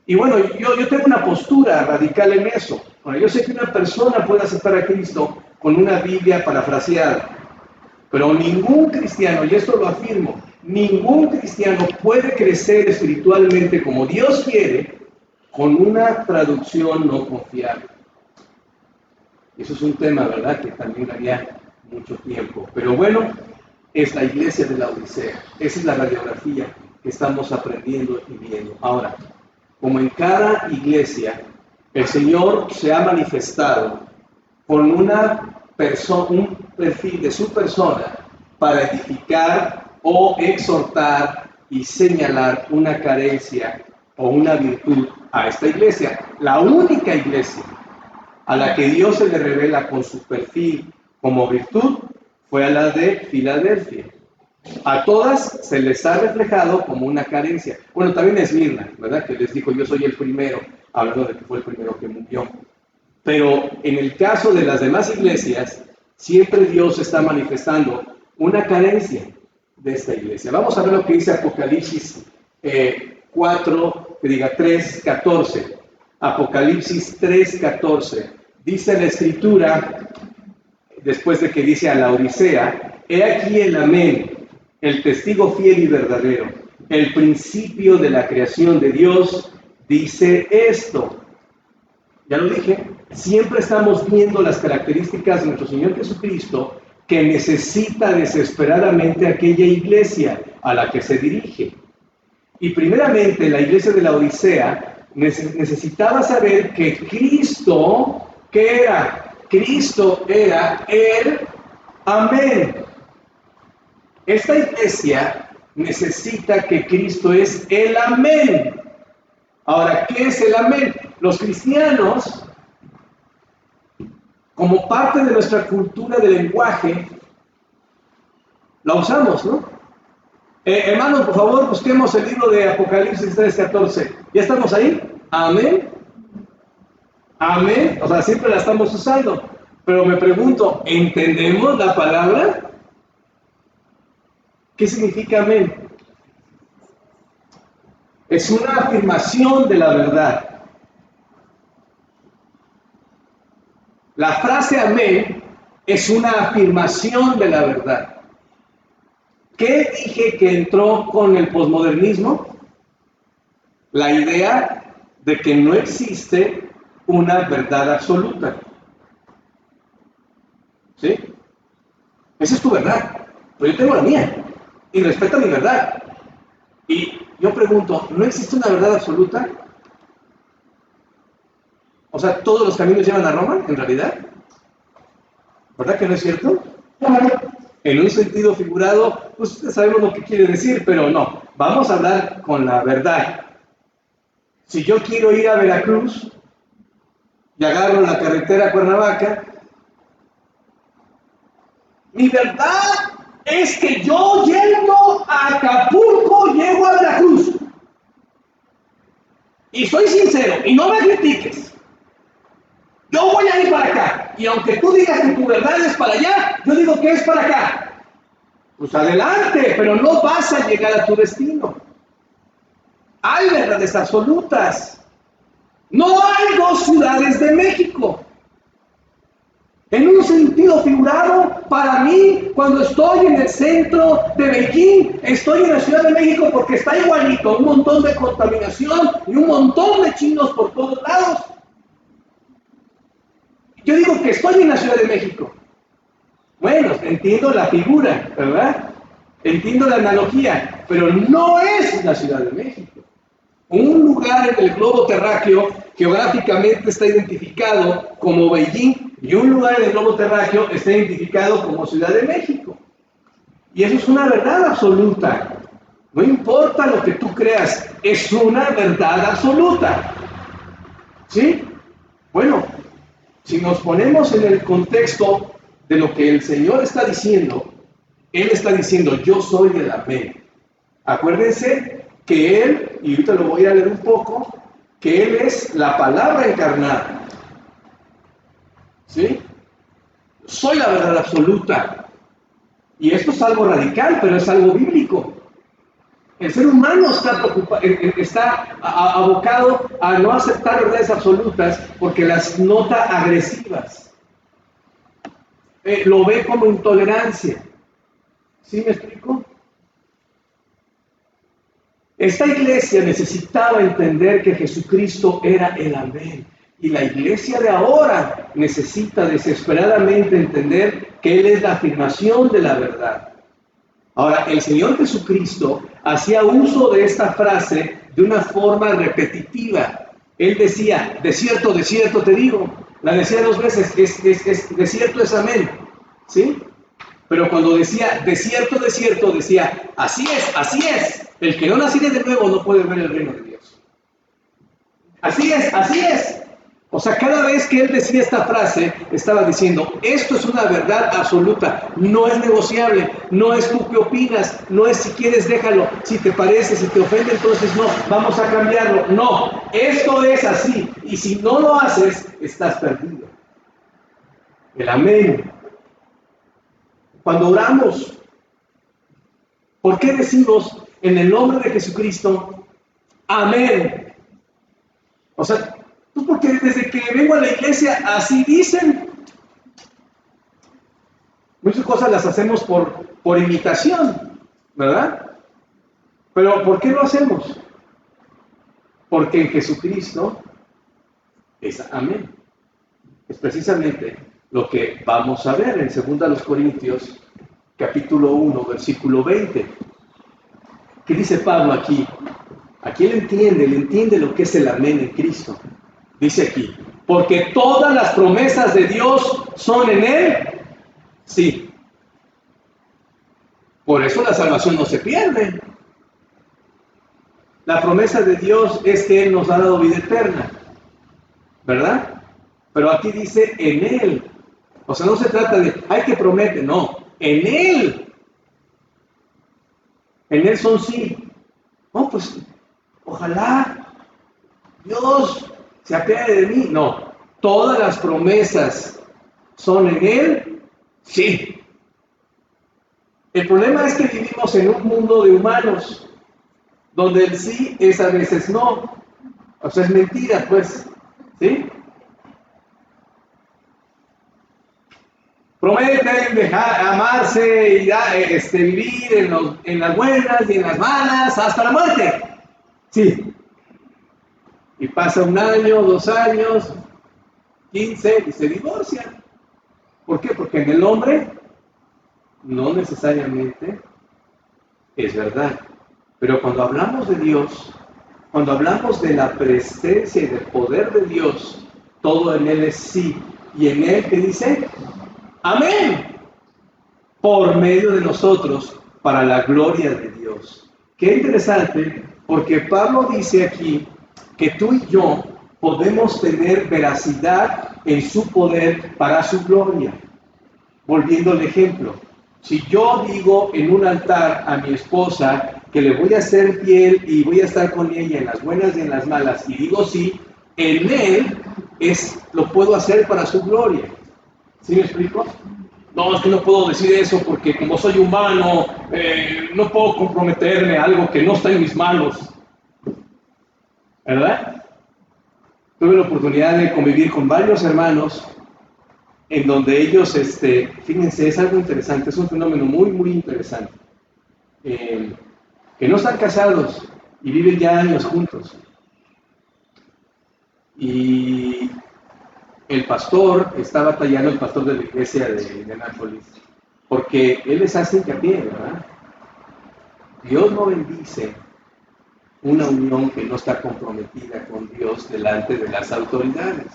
S1: Y bueno, yo tengo una postura radical en eso. Bueno, yo sé que una persona puede aceptar a Cristo con una Biblia parafraseada, pero ningún cristiano, y esto lo afirmo, ningún cristiano puede crecer espiritualmente como Dios quiere con una traducción no confiable. Eso es un tema, ¿verdad?, que también había mucho tiempo. Pero bueno, es la iglesia de la Odisea. Esa es la radiografía que estamos aprendiendo y viendo. Ahora, como en cada iglesia, el Señor se ha manifestado con un perfil de su persona para edificar o exhortar y señalar una carencia o una virtud a esta iglesia. La única iglesia a la que Dios se le revela con su perfil como virtud fue a la de Filadelfia. A todas se les ha reflejado como una carencia. Bueno, también es Esmirna, ¿verdad?, que les dijo, yo soy el primero, hablando de que fue el primero que murió. Pero en el caso de las demás iglesias, siempre Dios está manifestando una carencia de esta iglesia. Vamos a ver lo que dice Apocalipsis 3:14. Apocalipsis 3:14. Dice la Escritura, después de que dice a la Odisea, he aquí el Amén, el testigo fiel y verdadero, el principio de la creación de Dios, dice esto. Ya lo dije, siempre estamos viendo las características de nuestro Señor Jesucristo que necesita desesperadamente aquella iglesia a la que se dirige. Y primeramente la iglesia de la Odisea necesitaba saber que Cristo, ¿qué era? Cristo era el Amén. Esta iglesia necesita que Cristo es el Amén. Ahora, ¿qué es el Amén? Los cristianos, como parte de nuestra cultura de lenguaje, la usamos, ¿no? Hermanos, por favor, busquemos el libro de Apocalipsis 3:14. ¿Ya estamos ahí? Amén. Amén. O sea, siempre la estamos usando. Pero me pregunto, ¿entendemos la palabra? ¿Qué significa amén? Es una afirmación de la verdad. La frase amén es una afirmación de la verdad. ¿Qué dije que entró con el posmodernismo? La idea de que no existe una verdad absoluta. ¿Sí? Esa es tu verdad, pero yo tengo la mía y respeta mi verdad. Y yo pregunto, ¿no existe una verdad absoluta? O sea, ¿todos los caminos llevan a Roma, en realidad? ¿Verdad que no es cierto? En un sentido figurado, pues sabemos lo que quiere decir, pero no. Vamos a hablar con la verdad. Si yo quiero ir a Veracruz y agarro la carretera a Cuernavaca, mi verdad es que yo yendo a Acapulco llego a Veracruz. Y soy sincero, y no me critiques. Yo voy a ir para acá. Y aunque tú digas que tu verdad es para allá, yo digo que es para acá. Pues adelante, pero no vas a llegar a tu destino. Hay verdades absolutas. No hay dos ciudades de México. En un sentido sentido figurado, para mí, cuando estoy en el centro de Beijing, estoy en la Ciudad de México porque está igualito, un montón de contaminación y un montón de chinos por todos lados. Yo digo que estoy en la Ciudad de México. Bueno, entiendo la figura, ¿verdad? Entiendo la analogía, pero no es la Ciudad de México. Un lugar en el globo terráqueo geográficamente está identificado como Beijing y un lugar en el globo terráqueo está identificado como Ciudad de México. Y eso es una verdad absoluta. No importa lo que tú creas, es una verdad absoluta. ¿Sí? Bueno, si nos ponemos en el contexto de lo que el Señor está diciendo, Él está diciendo, yo soy el Amén. Acuérdense que Él, y ahorita lo voy a leer un poco, que Él es la palabra encarnada. ¿Sí? Soy la verdad absoluta. Y esto es algo radical, pero es algo bíblico. El ser humano está abocado a no aceptar verdades absolutas porque las nota agresivas. Lo ve como intolerancia. ¿Sí me explico? Esta iglesia necesitaba entender que Jesucristo era el Amén. Y la iglesia de ahora necesita desesperadamente entender que Él es la afirmación de la verdad. Ahora, el Señor Jesucristo hacía uso de esta frase de una forma repetitiva. Él decía, de cierto te digo. La decía 2 veces, de cierto es amén. ¿Sí? Pero cuando decía, de cierto, decía, así es. El que no naciere de nuevo no puede ver el reino de Dios. Así es. O sea, cada vez que él decía esta frase, estaba diciendo, esto es una verdad absoluta, no es negociable, no es tú qué opinas, no es si quieres déjalo, si te parece, si te ofende, entonces no, vamos a cambiarlo. No, esto es así, y si no lo haces, estás perdido. El amén. Cuando oramos, ¿por qué decimos en el nombre de Jesucristo, amén? O sea, pues porque desde que vengo a la iglesia así dicen. Muchas cosas las hacemos por imitación, ¿verdad? Pero ¿por qué lo hacemos? Porque en Jesucristo es amén. Es precisamente lo que vamos a ver en 2 Corintios, capítulo 1, versículo 20. ¿Qué dice Pablo aquí? Aquí él entiende lo que es el amén en Cristo. Dice aquí, porque todas las promesas de Dios son en Él, sí. Por eso la salvación no se pierde. La promesa de Dios es que Él nos ha dado vida eterna, ¿verdad? Pero aquí dice en Él. O sea, no se trata de, ay, que promete, no. En Él. En Él son sí. No, pues, ojalá Dios se apiade de mí. No, todas las promesas son en Él, sí. El problema es que vivimos en un mundo de humanos, donde el sí es a veces no. O sea, es mentira, pues, ¿sí? Prometen dejar, amarse y vivir en las buenas y en las malas hasta la muerte. Sí. Y pasa 1 año, 2 años, 15 y se divorcian. ¿Por qué? Porque en el hombre no necesariamente es verdad. Pero cuando hablamos de Dios, cuando hablamos de la presencia y del poder de Dios, todo en Él es sí. Y en Él, ¿qué dice? Amén. Por medio de nosotros, para la gloria de Dios. Qué interesante, porque Pablo dice aquí que tú y yo podemos tener veracidad en su poder para su gloria. Volviendo al ejemplo, si yo digo en un altar a mi esposa que le voy a ser fiel y voy a estar con ella en las buenas y en las malas, y digo sí, en Él lo puedo hacer para su gloria. ¿Sí me explico? No, es que no puedo decir eso porque como soy humano, no puedo comprometerme a algo que no está en mis manos. ¿Verdad? Tuve la oportunidad de convivir con varios hermanos en donde ellos, fíjense, es algo interesante, es un fenómeno muy, muy interesante, que no están casados y viven ya años juntos. Y el pastor está batallando, el pastor de la iglesia de Nápoles, porque él les hace hincapié, ¿verdad? Dios no bendice una unión que no está comprometida con Dios delante de las autoridades.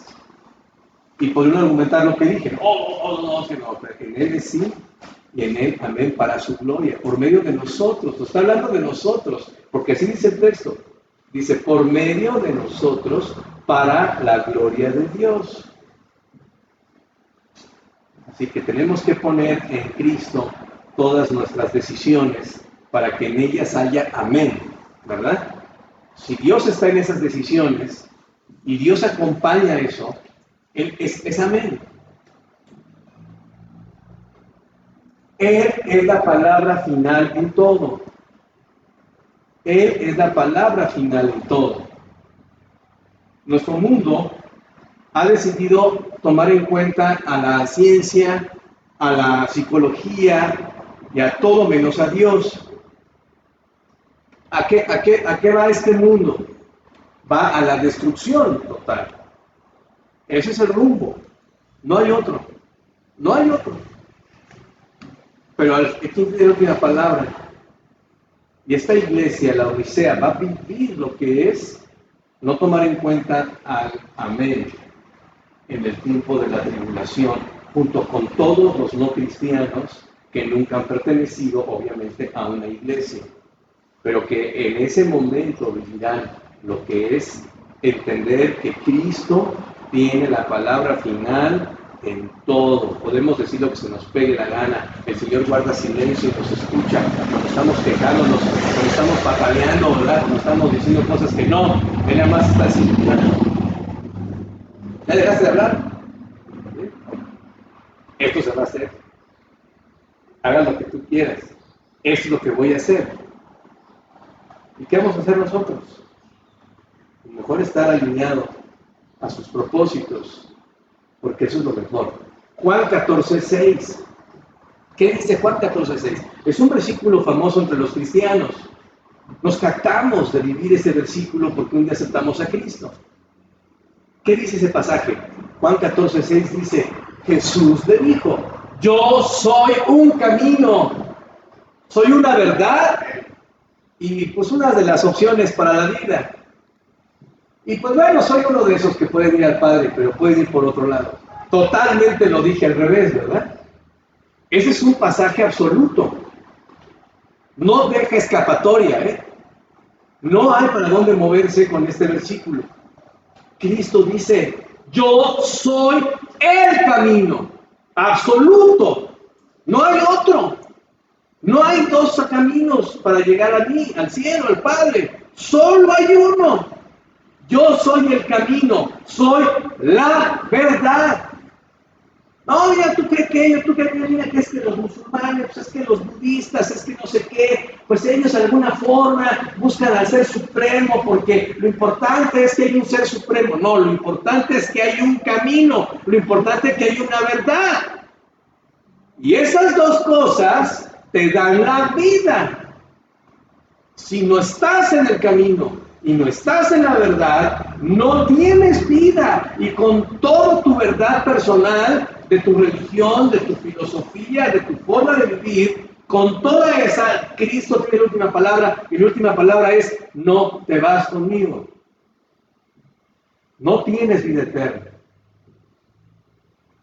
S1: Y podrían argumentar lo que dije, pero en Él es sí, y en Él también para su gloria, por medio de nosotros. Nos está hablando de nosotros, porque así dice el texto. Dice, por medio de nosotros, para la gloria de Dios. Así que tenemos que poner en Cristo todas nuestras decisiones para que en ellas haya amén, ¿verdad? Si Dios está en esas decisiones y Dios acompaña eso, es amén. Él es la palabra final en todo. Él es la palabra final en todo. Nuestro mundo ha decidido tomar en cuenta a la ciencia, a la psicología y a todo menos a Dios. ¿A qué va este mundo? Va a la destrucción total. Ese es el rumbo. No hay otro. No hay otro. Pero aquí tiene la última palabra. Y esta iglesia, la Odisea, va a vivir lo que es no tomar en cuenta al amén en el tiempo de la tribulación, junto con todos los no cristianos que nunca han pertenecido, obviamente, a una iglesia, pero que en ese momento vivirán lo que es entender que Cristo tiene la palabra final en todo. Podemos decir lo que se nos pegue la gana. El Señor guarda silencio y nos escucha cuando estamos quejándonos, cuando estamos pataleando, ¿verdad? Cuando estamos diciendo cosas que no. Él nada más está así. ¿Ya dejaste de hablar? ¿Sí? Esto se va a hacer. Haga lo que tú quieras. Esto es lo que voy a hacer. ¿Y qué vamos a hacer nosotros? Mejor estar alineado a sus propósitos, porque eso es lo mejor. Juan 14:6. ¿Qué dice Juan 14:6? Es un versículo famoso entre los cristianos. Nos captamos de vivir ese versículo porque un día aceptamos a Cristo. ¿Qué dice ese pasaje? Juan 14:6 dice, Jesús le dijo, yo soy un camino, soy una verdad y pues una de las opciones para la vida. Y pues bueno, soy uno de esos que pueden ir al Padre, pero pueden ir por otro lado. Totalmente lo dije al revés, ¿verdad? Ese es un pasaje absoluto. No deja escapatoria, ¿eh? No hay para dónde moverse con este versículo. Cristo dice, yo soy el camino absoluto. No hay otro. No hay dos caminos para llegar a mí, al cielo, al Padre. Solo hay uno. Yo soy el camino, soy la verdad. No, mira, tú crees que, mira, que es que los musulmanes, pues es que los budistas, es que no sé qué, pues ellos de alguna forma buscan al ser supremo, porque lo importante es que hay un ser supremo. No, lo importante es que hay un camino, lo importante es que hay una verdad. Y esas dos cosas te dan la vida. Si no estás en el camino y no estás en la verdad, no tienes vida. Y con toda tu verdad personal, de tu religión, de tu filosofía, de tu forma de vivir, con toda esa, Cristo tiene la última palabra, y la última palabra es, no te vas conmigo. No tienes vida eterna.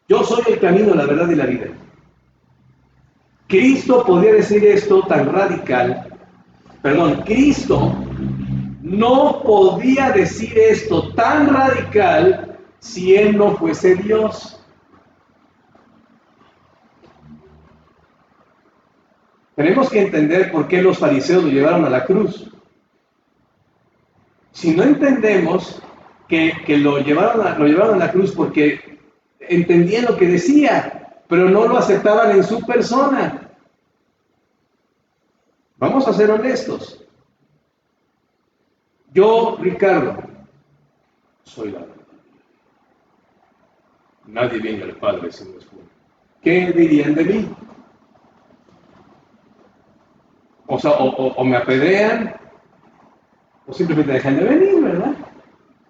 S1: Yo soy el camino, la verdad y la vida. Cristo podía decir esto tan radical, Cristo no podía decir esto tan radical si Él no fuese Dios. Tenemos que entender por qué los fariseos lo llevaron a la cruz. Si no entendemos que lo llevaron a la cruz porque entendían lo que decía, pero no lo aceptaban en su persona. Vamos a ser honestos. Yo, Ricardo, soy la verdad. nadie viene al Padre si no es por mí. ¿Qué dirían de mí? O sea, o me apedrean, o simplemente dejan de venir, ¿verdad?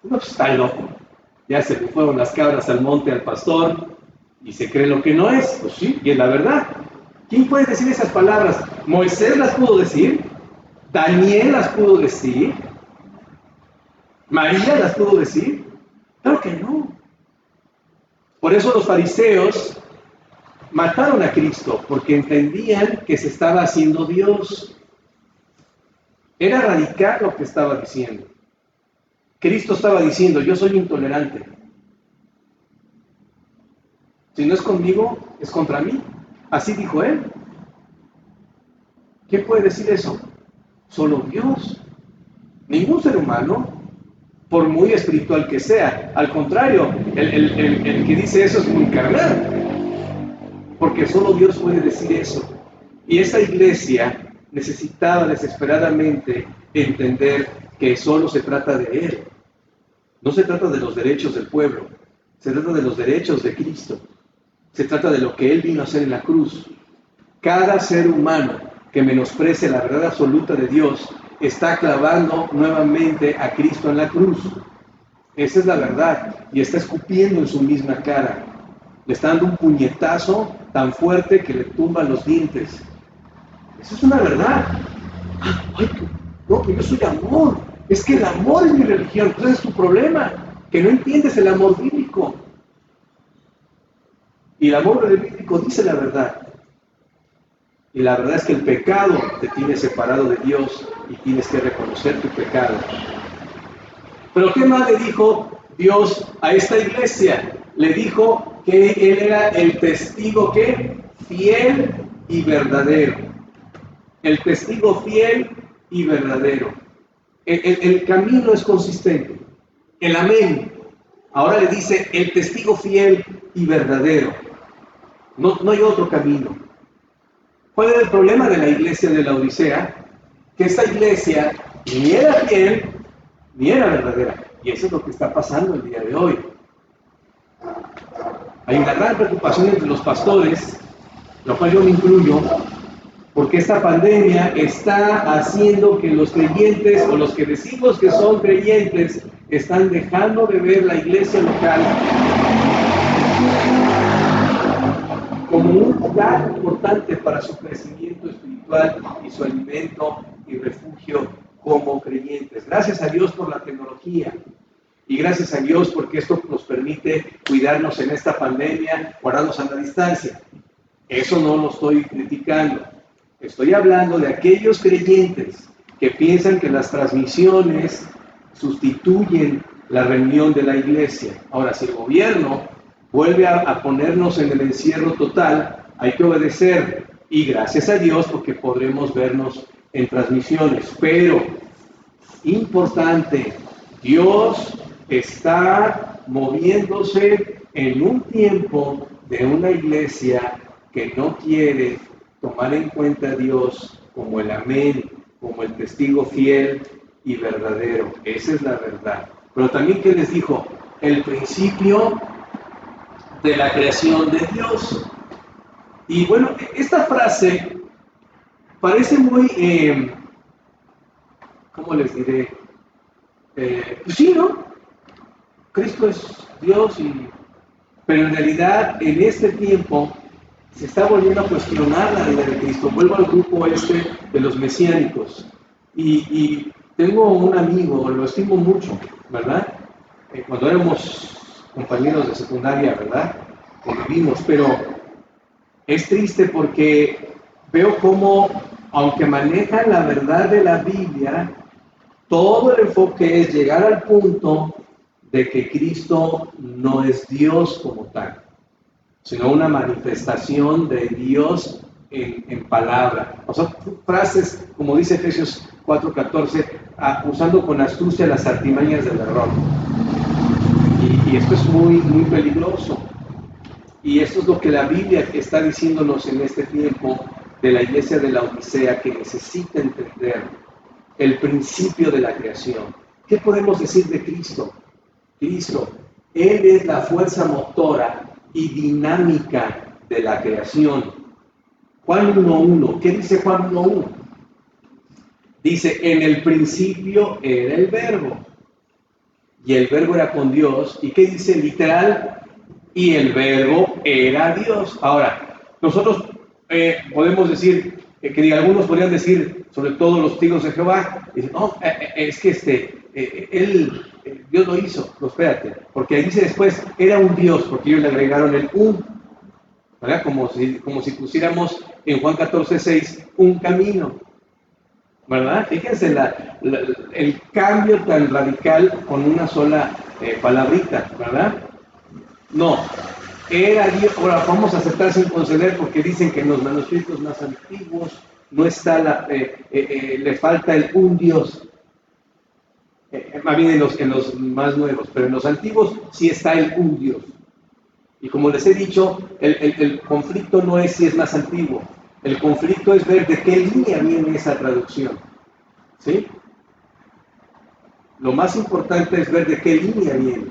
S1: No, pues está loco. Ya se le fueron las cabras al monte al pastor y se cree lo que no es. Pues sí, y es la verdad. ¿Quién puede decir esas palabras? Moisés las pudo decir, Daniel las pudo decir, María las pudo decir. Claro que no. Por eso los fariseos mataron a Cristo, porque entendían que se estaba haciendo Dios. Era radical lo que estaba diciendo. Cristo estaba diciendo, yo soy intolerante. Si no es conmigo, es contra mí. Así dijo él. ¿Quién puede decir eso? Solo Dios. Ningún ser humano, por muy espiritual que sea. Al contrario, el que dice eso es muy carnal. Porque solo Dios puede decir eso. Y esa iglesia necesitaba desesperadamente entender que solo se trata de Él. No se trata de los derechos del pueblo. Se trata de los derechos de Cristo. Se trata de lo que Él vino a hacer en la cruz. Cada ser humano que menosprecie la verdad absoluta de Dios está clavando nuevamente a Cristo en la cruz. Esa es la verdad. Y está escupiendo en su misma cara. Le está dando un puñetazo tan fuerte que le tumban los dientes. Eso es una verdad. Ay, no, que yo soy amor. Es que el amor es mi religión. Entonces es tu problema, que no entiendes el amor bíblico. Y el amor bíblico dice la verdad. Y la verdad es que el pecado te tiene separado de Dios y tienes que reconocer tu pecado. Pero ¿qué más le dijo Dios a esta iglesia? Le dijo que Él era el testigo, ¿qué? Fiel y verdadero. El testigo fiel y verdadero. El camino es consistente. El amén. Ahora le dice el testigo fiel y verdadero. No hay otro camino. ¿Cuál era el problema de la iglesia de la Odisea? Que esta iglesia ni era fiel ni era verdadera. Y eso es lo que está pasando el día de hoy. Hay una gran preocupación entre los pastores, lo cual yo me incluyo, porque esta pandemia está haciendo que los creyentes, o los que decimos que son creyentes, están dejando de ver la iglesia local como un lugar importante para su crecimiento espiritual y su alimento y refugio como creyentes. Gracias a Dios por la tecnología y gracias a Dios porque esto nos permite cuidarnos en esta pandemia, guardarnos a la distancia. Eso no lo estoy criticando. Estoy hablando de aquellos creyentes que piensan que las transmisiones sustituyen la reunión de la iglesia. Ahora, si el gobierno vuelve a ponernos en el encierro total, hay que obedecer. Y gracias a Dios porque podremos vernos en transmisiones. Pero, importante, Dios está moviéndose en un tiempo de una iglesia que no quiere tomar en cuenta a Dios como el amén, como el testigo fiel y verdadero. Esa es la verdad. Pero también, ¿qué les dijo? El principio de la creación de Dios. Y bueno, esta frase parece muy, ¿cómo les diré? Pues sí, ¿no? Cristo es Dios, pero en realidad en este tiempo se está volviendo a cuestionar la vida de Cristo. Vuelvo al grupo de los mesiánicos. Y tengo un amigo, lo estimo mucho, ¿verdad? Cuando éramos compañeros de secundaria, ¿verdad? Convivimos, pero es triste porque veo cómo, aunque manejan la verdad de la Biblia, todo el enfoque es llegar al punto de que Cristo no es Dios como tal, sino una manifestación de Dios en palabra. O sea, frases, como dice Efesios 4:14, usando con astucia las artimañas del error. Y esto es muy, muy peligroso. Y esto es lo que la Biblia está diciéndonos en este tiempo de la iglesia de la Odisea, que necesita entender el principio de la creación. ¿Qué podemos decir de Cristo? Cristo Él es la fuerza motora y dinámica de la creación. Juan 1.1, ¿qué dice Juan 1.1? Dice, en el principio era el verbo, y el verbo era con Dios. ¿Y qué dice literal? Y el verbo era Dios. Ahora, nosotros podemos decir, algunos podrían decir, sobre todo los testigos de Jehová, dicen, no, es que Dios lo hizo. No, espérate, porque ahí dice después, era un Dios, porque ellos le agregaron el un, ¿verdad? Como si pusiéramos en Juan 14.6 un camino, ¿verdad? Fíjense el cambio tan radical con una sola palabrita, ¿verdad? No, era Dios. Ahora vamos a aceptar sin conceder porque dicen que en los manuscritos más antiguos no está le falta el un Dios. Más bien en los más nuevos, pero en los antiguos sí está el un Dios. Y como les he dicho, el conflicto no es si es más antiguo, el conflicto es ver de qué línea viene esa traducción. ¿Sí? Lo más importante es ver de qué línea viene.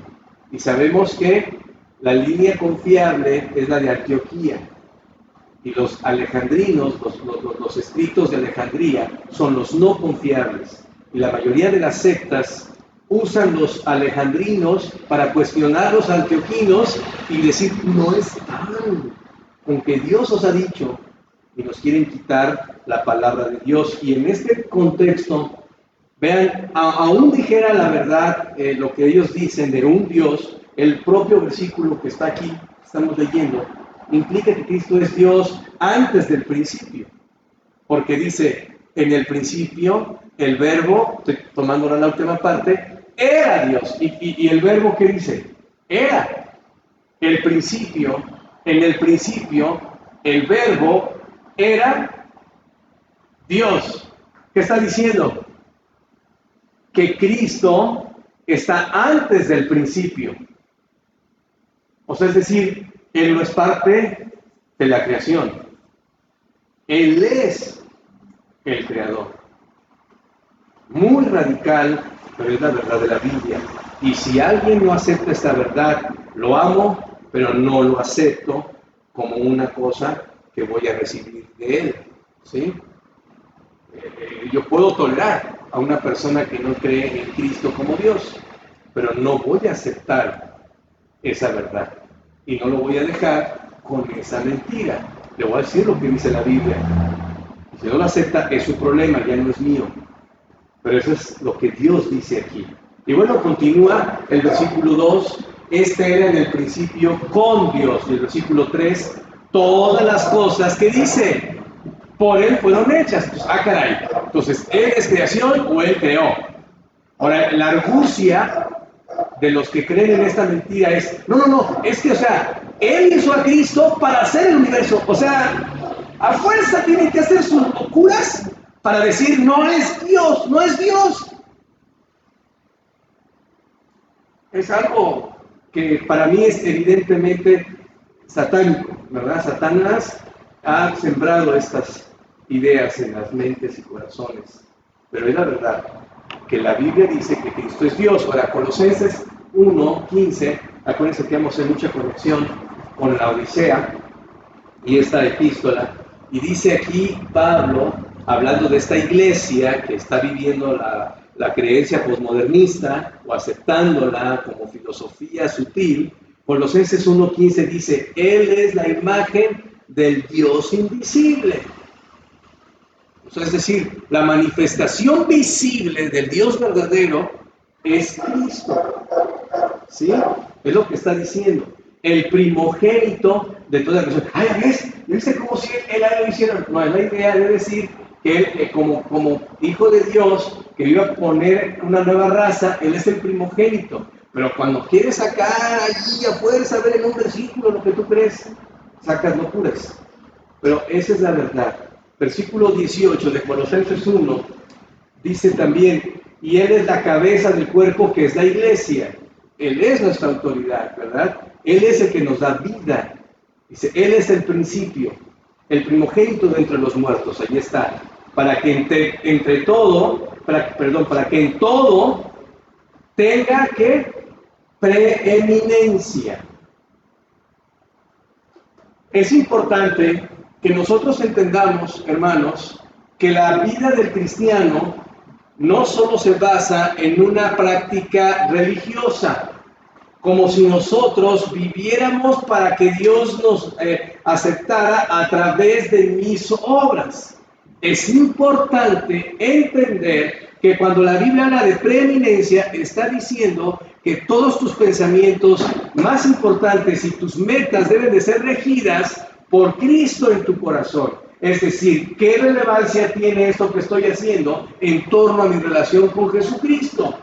S1: Y sabemos que la línea confiable es la de Antioquía. Y los alejandrinos, los escritos de Alejandría, son los no confiables. Y la mayoría de las sectas usan los alejandrinos para cuestionar a los antioquinos y decir, no es tan, aunque Dios os ha dicho, y nos quieren quitar la palabra de Dios. Y en este contexto, vean, aún dijera la verdad lo que ellos dicen de un Dios, el propio versículo que está aquí, estamos leyendo, implica que Cristo es Dios antes del principio, porque dice, en el principio, el verbo, estoy tomando la última parte, era Dios. ¿Y el verbo qué dice? Era. El principio, en el principio, el verbo era Dios. ¿Qué está diciendo? Que Cristo está antes del principio. O sea, es decir, Él no es parte de la creación. Él es el creador. Muy radical, pero es la verdad de la Biblia. Y si alguien no acepta esta verdad, lo amo, pero no lo acepto como una cosa que voy a recibir de Él. ¿Sí? Yo puedo tolerar a una persona que no cree en Cristo como Dios, pero no voy a aceptar esa verdad. Y no lo voy a dejar con esa mentira. Le voy a decir lo que dice la Biblia. Y si no lo acepta, es su problema, ya no es mío. Pero eso es lo que Dios dice aquí. Y bueno, continúa el versículo 2. Este era en el principio con Dios. Y el versículo 3, todas las cosas que dice, por Él fueron hechas. Entonces, caray. Entonces, ¿Él es creación o Él creó? Ahora, la argucia de los que creen en esta mentira es, no, es que, o sea, Él hizo a Cristo para hacer el universo. O sea, a fuerza tienen que hacer sus locuras para decir, no es Dios, no es Dios. Es algo que para mí es evidentemente satánico, ¿verdad? Satanás ha sembrado estas ideas en las mentes y corazones, pero es la verdad que la Biblia dice que Cristo es Dios. Ahora, Colosenses 1:15, acuérdense que hemos hecho mucha conexión con la Odisea y esta epístola, y dice aquí Pablo, hablando de esta iglesia que está viviendo la creencia posmodernista o aceptándola como filosofía sutil, Colosenses 1:15 dice, Él es la imagen del Dios invisible. O sea, es decir, la manifestación visible del Dios verdadero es Cristo. ¿Sí? Es lo que está diciendo. El primogénito de toda la creación. ¡Ay, ves! ¿Viste como si él lo hiciera? No, es la idea de decir que él, como hijo de Dios, que iba a poner una nueva raza, él es el primogénito. Pero cuando quieres sacar allí a fuerza, ver en un versículo lo que tú crees, sacas locuras. Pero esa es la verdad. Versículo 18 de Colosenses 1 dice también, y Él es la cabeza del cuerpo que es la iglesia. Él es nuestra autoridad, ¿verdad? Él es el que nos da vida. Dice, Él es el principio, el primogénito de entre los muertos. Allí está. Para que para que en todo tenga que preeminencia. Es importante que nosotros entendamos, hermanos, que la vida del cristiano no solo se basa en una práctica religiosa, como si nosotros viviéramos para que Dios nos aceptara a través de mis obras. Es importante entender que cuando la Biblia habla de preeminencia, está diciendo que todos tus pensamientos más importantes y tus metas deben de ser regidas por Cristo en tu corazón. Es decir, ¿qué relevancia tiene esto que estoy haciendo en torno a mi relación con Jesucristo?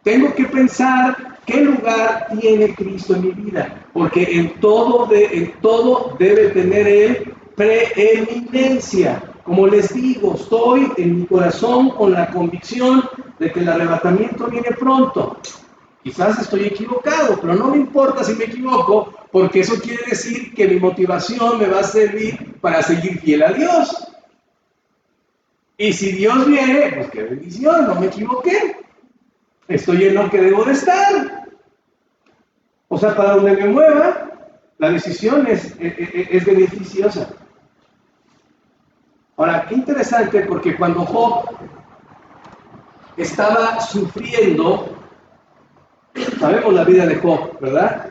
S1: Tengo que pensar qué lugar tiene Cristo en mi vida, porque en todo debe tener Él preeminencia. Como les digo, estoy en mi corazón con la convicción de que el arrebatamiento viene pronto. Quizás estoy equivocado, pero no me importa si me equivoco, porque eso quiere decir que mi motivación me va a servir para seguir fiel a Dios. Y si Dios viene, pues qué bendición, no me equivoqué. Estoy en lo que debo de estar. O sea, para donde me mueva, la decisión es beneficiosa. Ahora, qué interesante, porque cuando Job estaba sufriendo, sabemos la vida de Job, ¿verdad?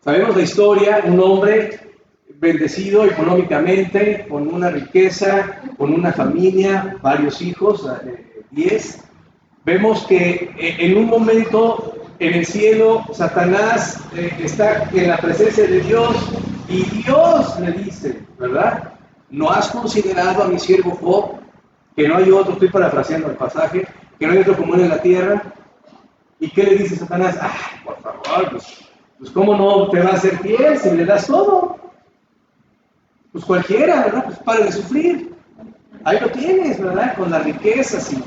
S1: Sabemos la historia, un hombre bendecido económicamente, con una riqueza, con una familia, varios hijos, 10. Vemos que en un momento en el cielo Satanás está en la presencia de Dios y Dios le dice, ¿verdad? ¿No has considerado a mi siervo Job, que no hay otro, estoy parafraseando el pasaje, que no hay otro como él en la tierra? ¿Y qué le dice Satanás? ¡Ay, por favor, pues ¿cómo no te va a ser fiel si le das todo? Pues cualquiera, ¿verdad? Pues para de sufrir. Ahí lo tienes, ¿verdad? Con las riquezas y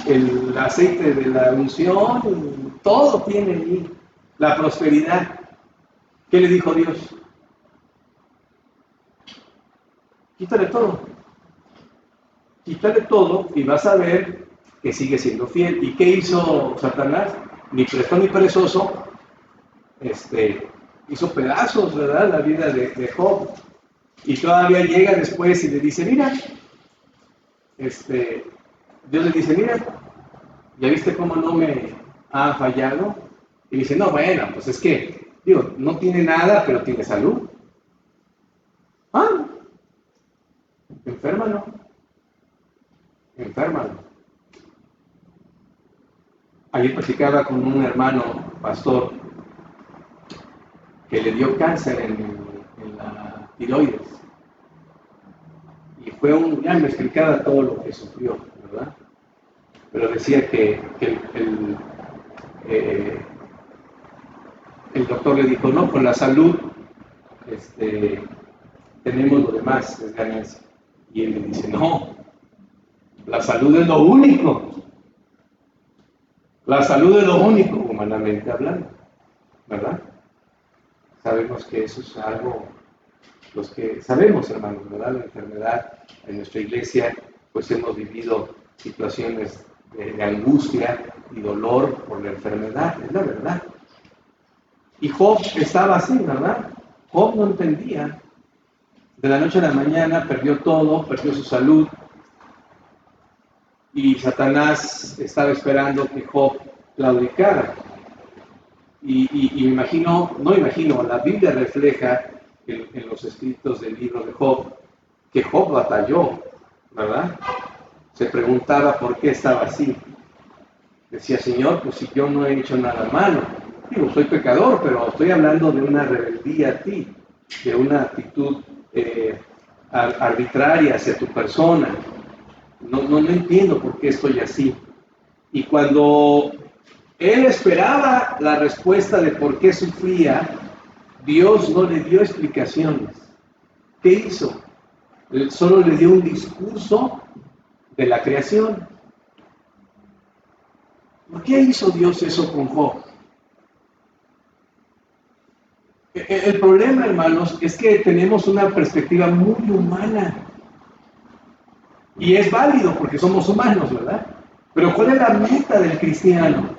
S1: el aceite de la unción, todo tiene ahí, la prosperidad. ¿Qué le dijo Dios? Quítale todo. Quítale todo y vas a ver que sigue siendo fiel. ¿Y qué hizo Satanás? Ni presto ni perezoso, hizo pedazos, ¿verdad? La vida de Job. Y todavía llega después y le dice, mira, Dios le dice, mira, ¿ya viste cómo no me ha fallado? Y dice, no, bueno, pues es que, digo, no tiene nada, pero tiene salud. Ah, enférmalo. Ayer platicaba con un hermano pastor que le dio cáncer en la tiroides. Y ya me explicaba todo lo que sufrió, ¿verdad? Pero decía que el doctor le dijo, no, con la salud tenemos lo demás, es ganancia. Y él le dice, no, la salud es lo único. La salud es lo único, humanamente hablando, ¿verdad? Sabemos que eso es algo, los que sabemos, hermanos, ¿verdad? La enfermedad en nuestra iglesia, pues hemos vivido situaciones de angustia y dolor por la enfermedad, es la verdad. Y Job estaba así, ¿verdad? Job no entendía. De la noche a la mañana perdió todo, perdió su salud. Y Satanás estaba esperando que Job claudicara. Y la Biblia refleja en los escritos del libro de Job, que Job batalló, ¿verdad? Se preguntaba por qué estaba así. Decía, Señor, pues si yo no he hecho nada malo. Digo, soy pecador, pero estoy hablando de una rebeldía a ti, de una actitud arbitraria hacia tu persona. No entiendo por qué estoy así. Y cuando él esperaba la respuesta de por qué sufría, Dios no le dio explicaciones. ¿Qué hizo? Él solo le dio un discurso de la creación. ¿Por qué hizo Dios eso con Job? El problema, hermanos, es que tenemos una perspectiva muy humana. Y es válido porque somos humanos, ¿verdad? Pero ¿cuál es la meta del cristiano?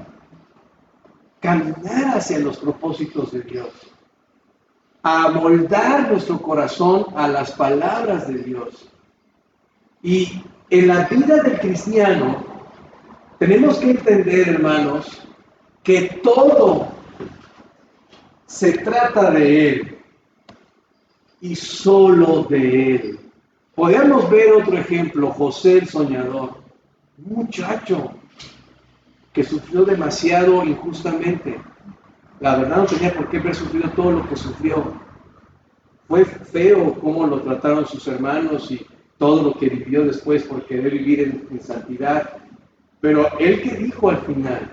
S1: caminar hacia los propósitos de Dios, a amoldar nuestro corazón a las palabras de Dios. Y en la vida del cristiano tenemos que entender, hermanos, que todo se trata de Él y solo de Él. Podemos ver otro ejemplo, José el soñador, un muchacho que sufrió demasiado injustamente. La verdad no tenía por qué haber sufrido todo lo que sufrió. Fue feo cómo lo trataron sus hermanos y todo lo que vivió después por querer vivir en santidad. Pero él que dijo al final,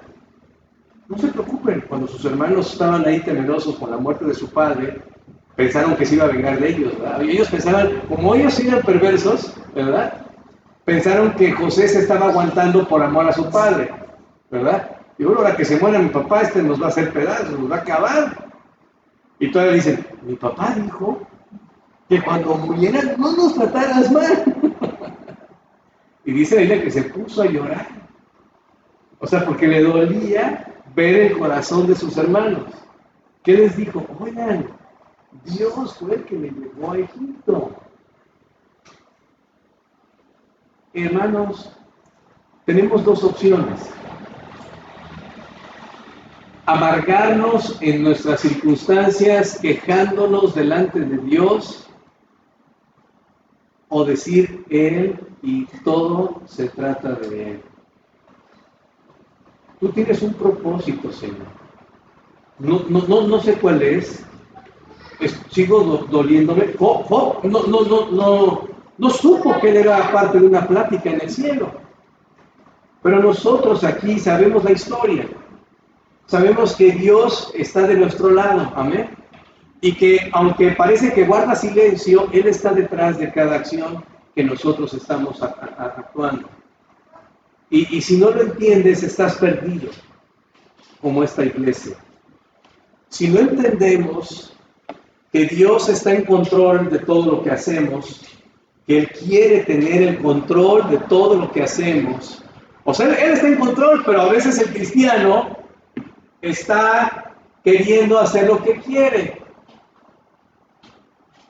S1: no se preocupen, cuando sus hermanos estaban ahí temerosos por la muerte de su padre, pensaron que se iba a vengar de ellos, ¿verdad? Y ellos pensaban, como ellos eran perversos, ¿verdad? Pensaron que José se estaba aguantando por amor a su padre, ¿verdad? Y bueno, ahora que se muera mi papá, nos va a hacer pedazos, nos va a acabar. Y todavía dicen, mi papá dijo que cuando murieran no nos trataras mal. Y dice ella que se puso a llorar. O sea, porque le dolía ver el corazón de sus hermanos. ¿Qué les dijo? Oigan, Dios fue el que me llevó a Egipto. Hermanos, tenemos dos opciones. Amargarnos en nuestras circunstancias, quejándonos delante de Dios, o decir Él y todo se trata de Él. Tú tienes un propósito, Señor. No sé cuál es. Sigo doliéndome. Job no supo que él era parte de una plática en el cielo. Pero nosotros aquí sabemos la historia. Sabemos que Dios está de nuestro lado. Amén. Y que aunque parece que guarda silencio, Él está detrás de cada acción que nosotros estamos actuando. Y si no lo entiendes, estás perdido, como esta iglesia. Si no entendemos que Dios está en control de todo lo que hacemos, que Él quiere tener el control de todo lo que hacemos, o sea, Él está en control, pero a veces el cristiano está queriendo hacer lo que quiere.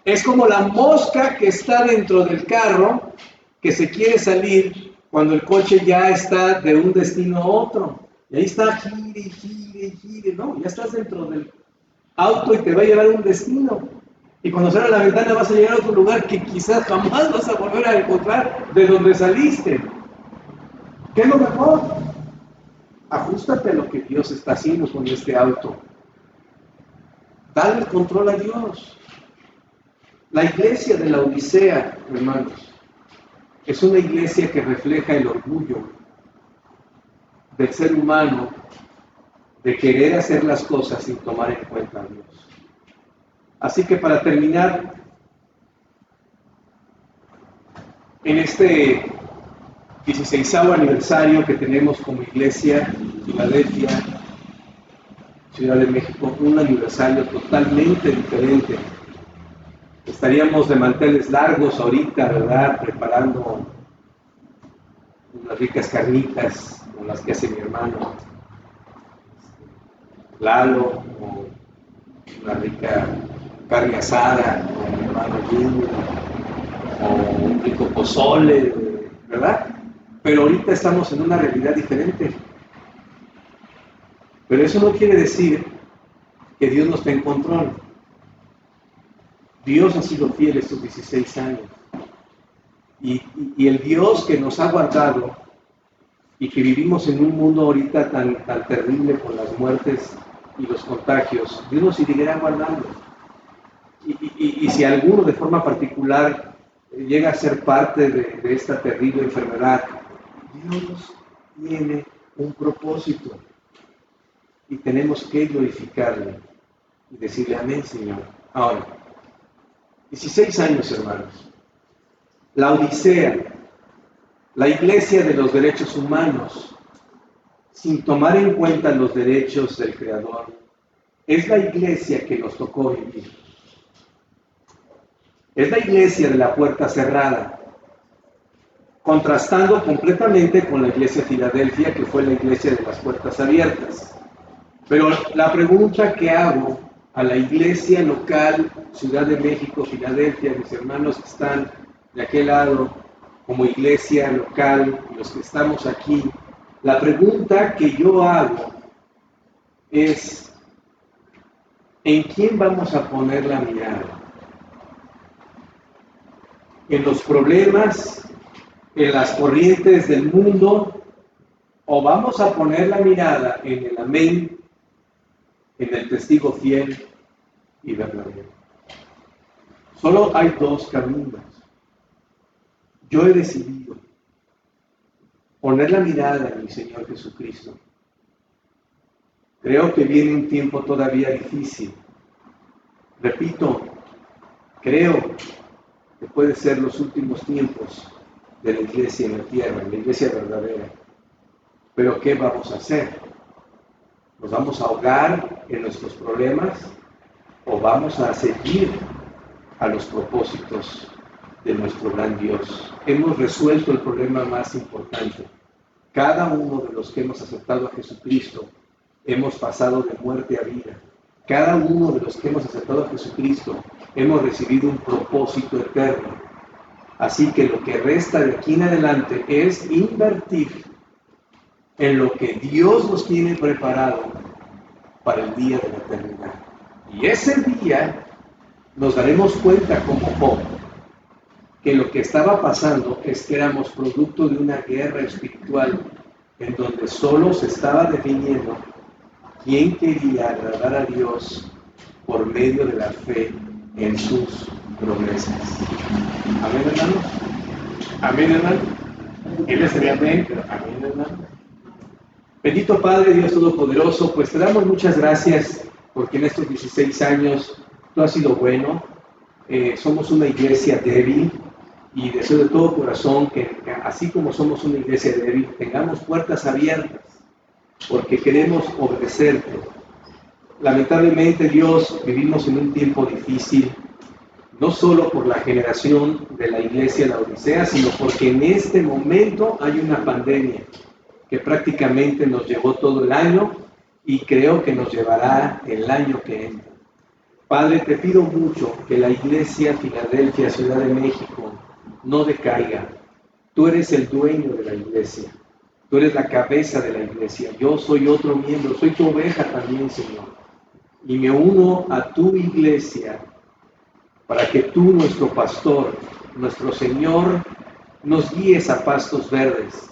S1: Es como la mosca que está dentro del carro, que se quiere salir cuando el coche ya está de un destino a otro. Y ahí está, gire, no, ya estás dentro del auto y te va a llevar a un destino. Y cuando sales a la ventana vas a llegar a otro lugar que quizás jamás vas a volver a encontrar de donde saliste. ¿Qué es lo mejor? Ajústate a lo que Dios está haciendo con este auto. Dale el control a Dios. La iglesia de la Odisea, hermanos, es una iglesia que refleja el orgullo del ser humano de querer hacer las cosas sin tomar en cuenta a Dios. Así que para terminar, en este 16º aniversario que tenemos como iglesia, Filadelfia, Ciudad de México, un aniversario totalmente diferente. Estaríamos de manteles largos ahorita, ¿verdad? Preparando unas ricas carnitas, como las que hace mi hermano Lalo, o una rica carne asada, con mi hermano Jimmy, o un rico pozole, ¿verdad? Pero ahorita estamos en una realidad diferente. Pero eso no quiere decir que Dios no esté en control. Dios ha sido fiel estos 16 años. Y el Dios que nos ha guardado y que vivimos en un mundo ahorita tan terrible con las muertes y los contagios, Dios nos seguirá guardando. Y si alguno de forma particular llega a ser parte de esta terrible enfermedad, Dios tiene un propósito y tenemos que glorificarle y decirle amén, Señor. Ahora, 16 años, hermanos. La Odisea, la iglesia de los derechos humanos, sin tomar en cuenta los derechos del Creador, es la iglesia que nos tocó vivir. Es la iglesia de la puerta cerrada, contrastando completamente con la iglesia de Filadelfia, que fue la iglesia de las puertas abiertas. Pero la pregunta que hago a la iglesia local, Ciudad de México, Filadelfia, mis hermanos que están de aquel lado, como iglesia local, los que estamos aquí, la pregunta que yo hago es, ¿en quién vamos a poner la mirada? ¿En los problemas, en las corrientes del mundo? ¿O vamos a poner la mirada en el amén, en el testigo fiel y verdadero? Solo hay dos caminos. Yo he decidido poner la mirada en mi Señor Jesucristo. Creo que viene un tiempo todavía difícil. Repito, creo que puede ser los últimos tiempos de la iglesia en la tierra, la iglesia verdadera. Pero ¿qué vamos a hacer? ¿Nos vamos a ahogar en nuestros problemas o vamos a seguir a los propósitos de nuestro gran Dios? Hemos resuelto el problema más importante. Cada uno de los que hemos aceptado a Jesucristo hemos pasado de muerte a vida. Cada uno de los que hemos aceptado a Jesucristo hemos recibido un propósito eterno. Así que lo que resta de aquí en adelante es invertir en lo que Dios nos tiene preparado para el día de la eternidad. Y ese día nos daremos cuenta como Job que lo que estaba pasando es que éramos producto de una guerra espiritual en donde solo se estaba definiendo quién quería agradar a Dios por medio de la fe en sus promesas. Amén, hermanos. Amén, hermano. Él es el amén, pero amén, hermano. Bendito Padre, Dios Todopoderoso, pues te damos muchas gracias porque en estos 16 años tú has sido bueno. Somos una iglesia débil y deseo de todo corazón que así como somos una iglesia débil, tengamos puertas abiertas porque queremos obedecerte. Lamentablemente, Dios, vivimos en un tiempo difícil, no solo por la generación de la iglesia La Odisea, sino porque en este momento hay una pandemia que prácticamente nos llevó todo el año y creo que nos llevará el año que entra. Padre, te pido mucho que la iglesia Filadelfia, Ciudad de México, no decaiga. Tú eres el dueño de la iglesia. Tú eres la cabeza de la iglesia. Yo soy otro miembro, soy tu oveja también, Señor. Y me uno a tu iglesia para que tú, nuestro pastor, nuestro Señor, nos guíes a pastos verdes,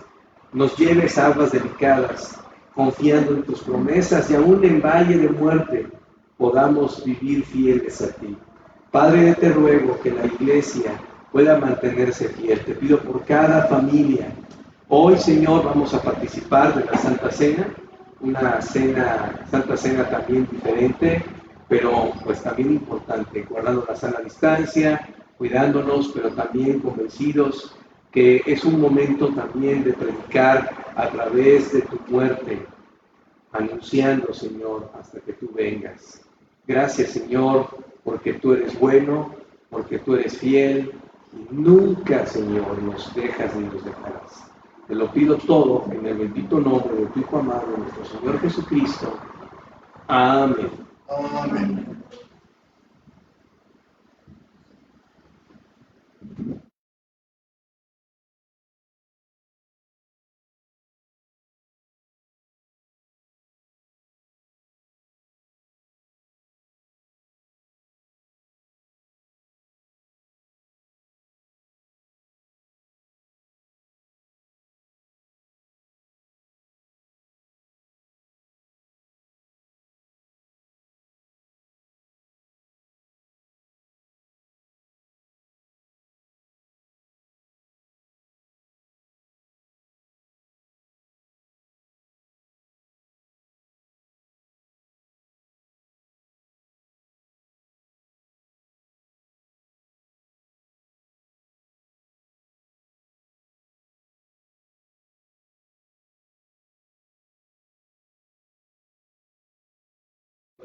S1: nos lleves a aguas delicadas, confiando en tus promesas y aún en valle de muerte podamos vivir fieles a ti. Padre, te ruego que la iglesia pueda mantenerse fiel. Te pido por cada familia. Hoy, Señor, vamos a participar de la Santa Cena, una Santa Cena también diferente, pero pues también importante, guardando la sana distancia, cuidándonos, pero también convencidos que es un momento también de predicar a través de tu muerte, anunciando, Señor, hasta que tú vengas. Gracias, Señor, porque tú eres bueno, porque tú eres fiel, y nunca, Señor, nos dejas ni nos dejarás. Te lo pido todo en el bendito nombre de tu Hijo amado, nuestro Señor Jesucristo. Amén. Amén.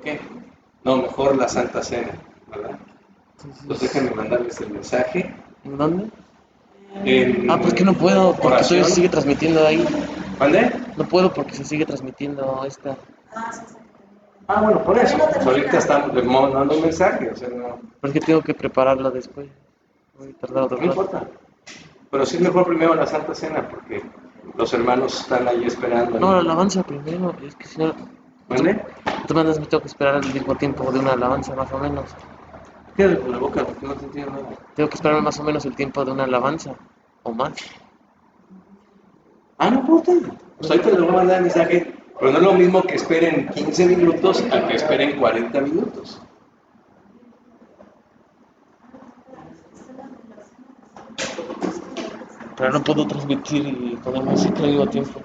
S1: ¿Qué? No, mejor la Santa Cena, ¿verdad? Sí. Entonces déjenme mandarles el mensaje.
S2: ¿En dónde?
S1: Pues
S2: que no puedo porque se sigue transmitiendo ahí.
S1: ¿Vale?
S2: No puedo porque se sigue transmitiendo esta.
S1: Bueno, por eso. Pues ahorita estamos mandando un mensaje, o sea, no,
S2: Porque tengo que prepararla después. Voy a tardar otro
S1: no
S2: rato.
S1: importa. Pero sí es mejor primero la Santa Cena, porque los hermanos están ahí esperando.
S2: No, la alabanza primero. Es que si no,
S1: ¿Mande?
S2: de todas maneras me tengo que esperar el mismo tiempo de una alabanza, más o menos.
S1: Quédate con la boca, porque no te entiendo nada.
S2: Tengo que esperar más o menos el tiempo de una alabanza. O más.
S1: No importa. Pues ahorita les voy a mandar el mensaje, pero no es lo mismo que esperen 15 minutos a que esperen 40 minutos.
S2: Pero no puedo transmitir y poner música al mismo tiempo.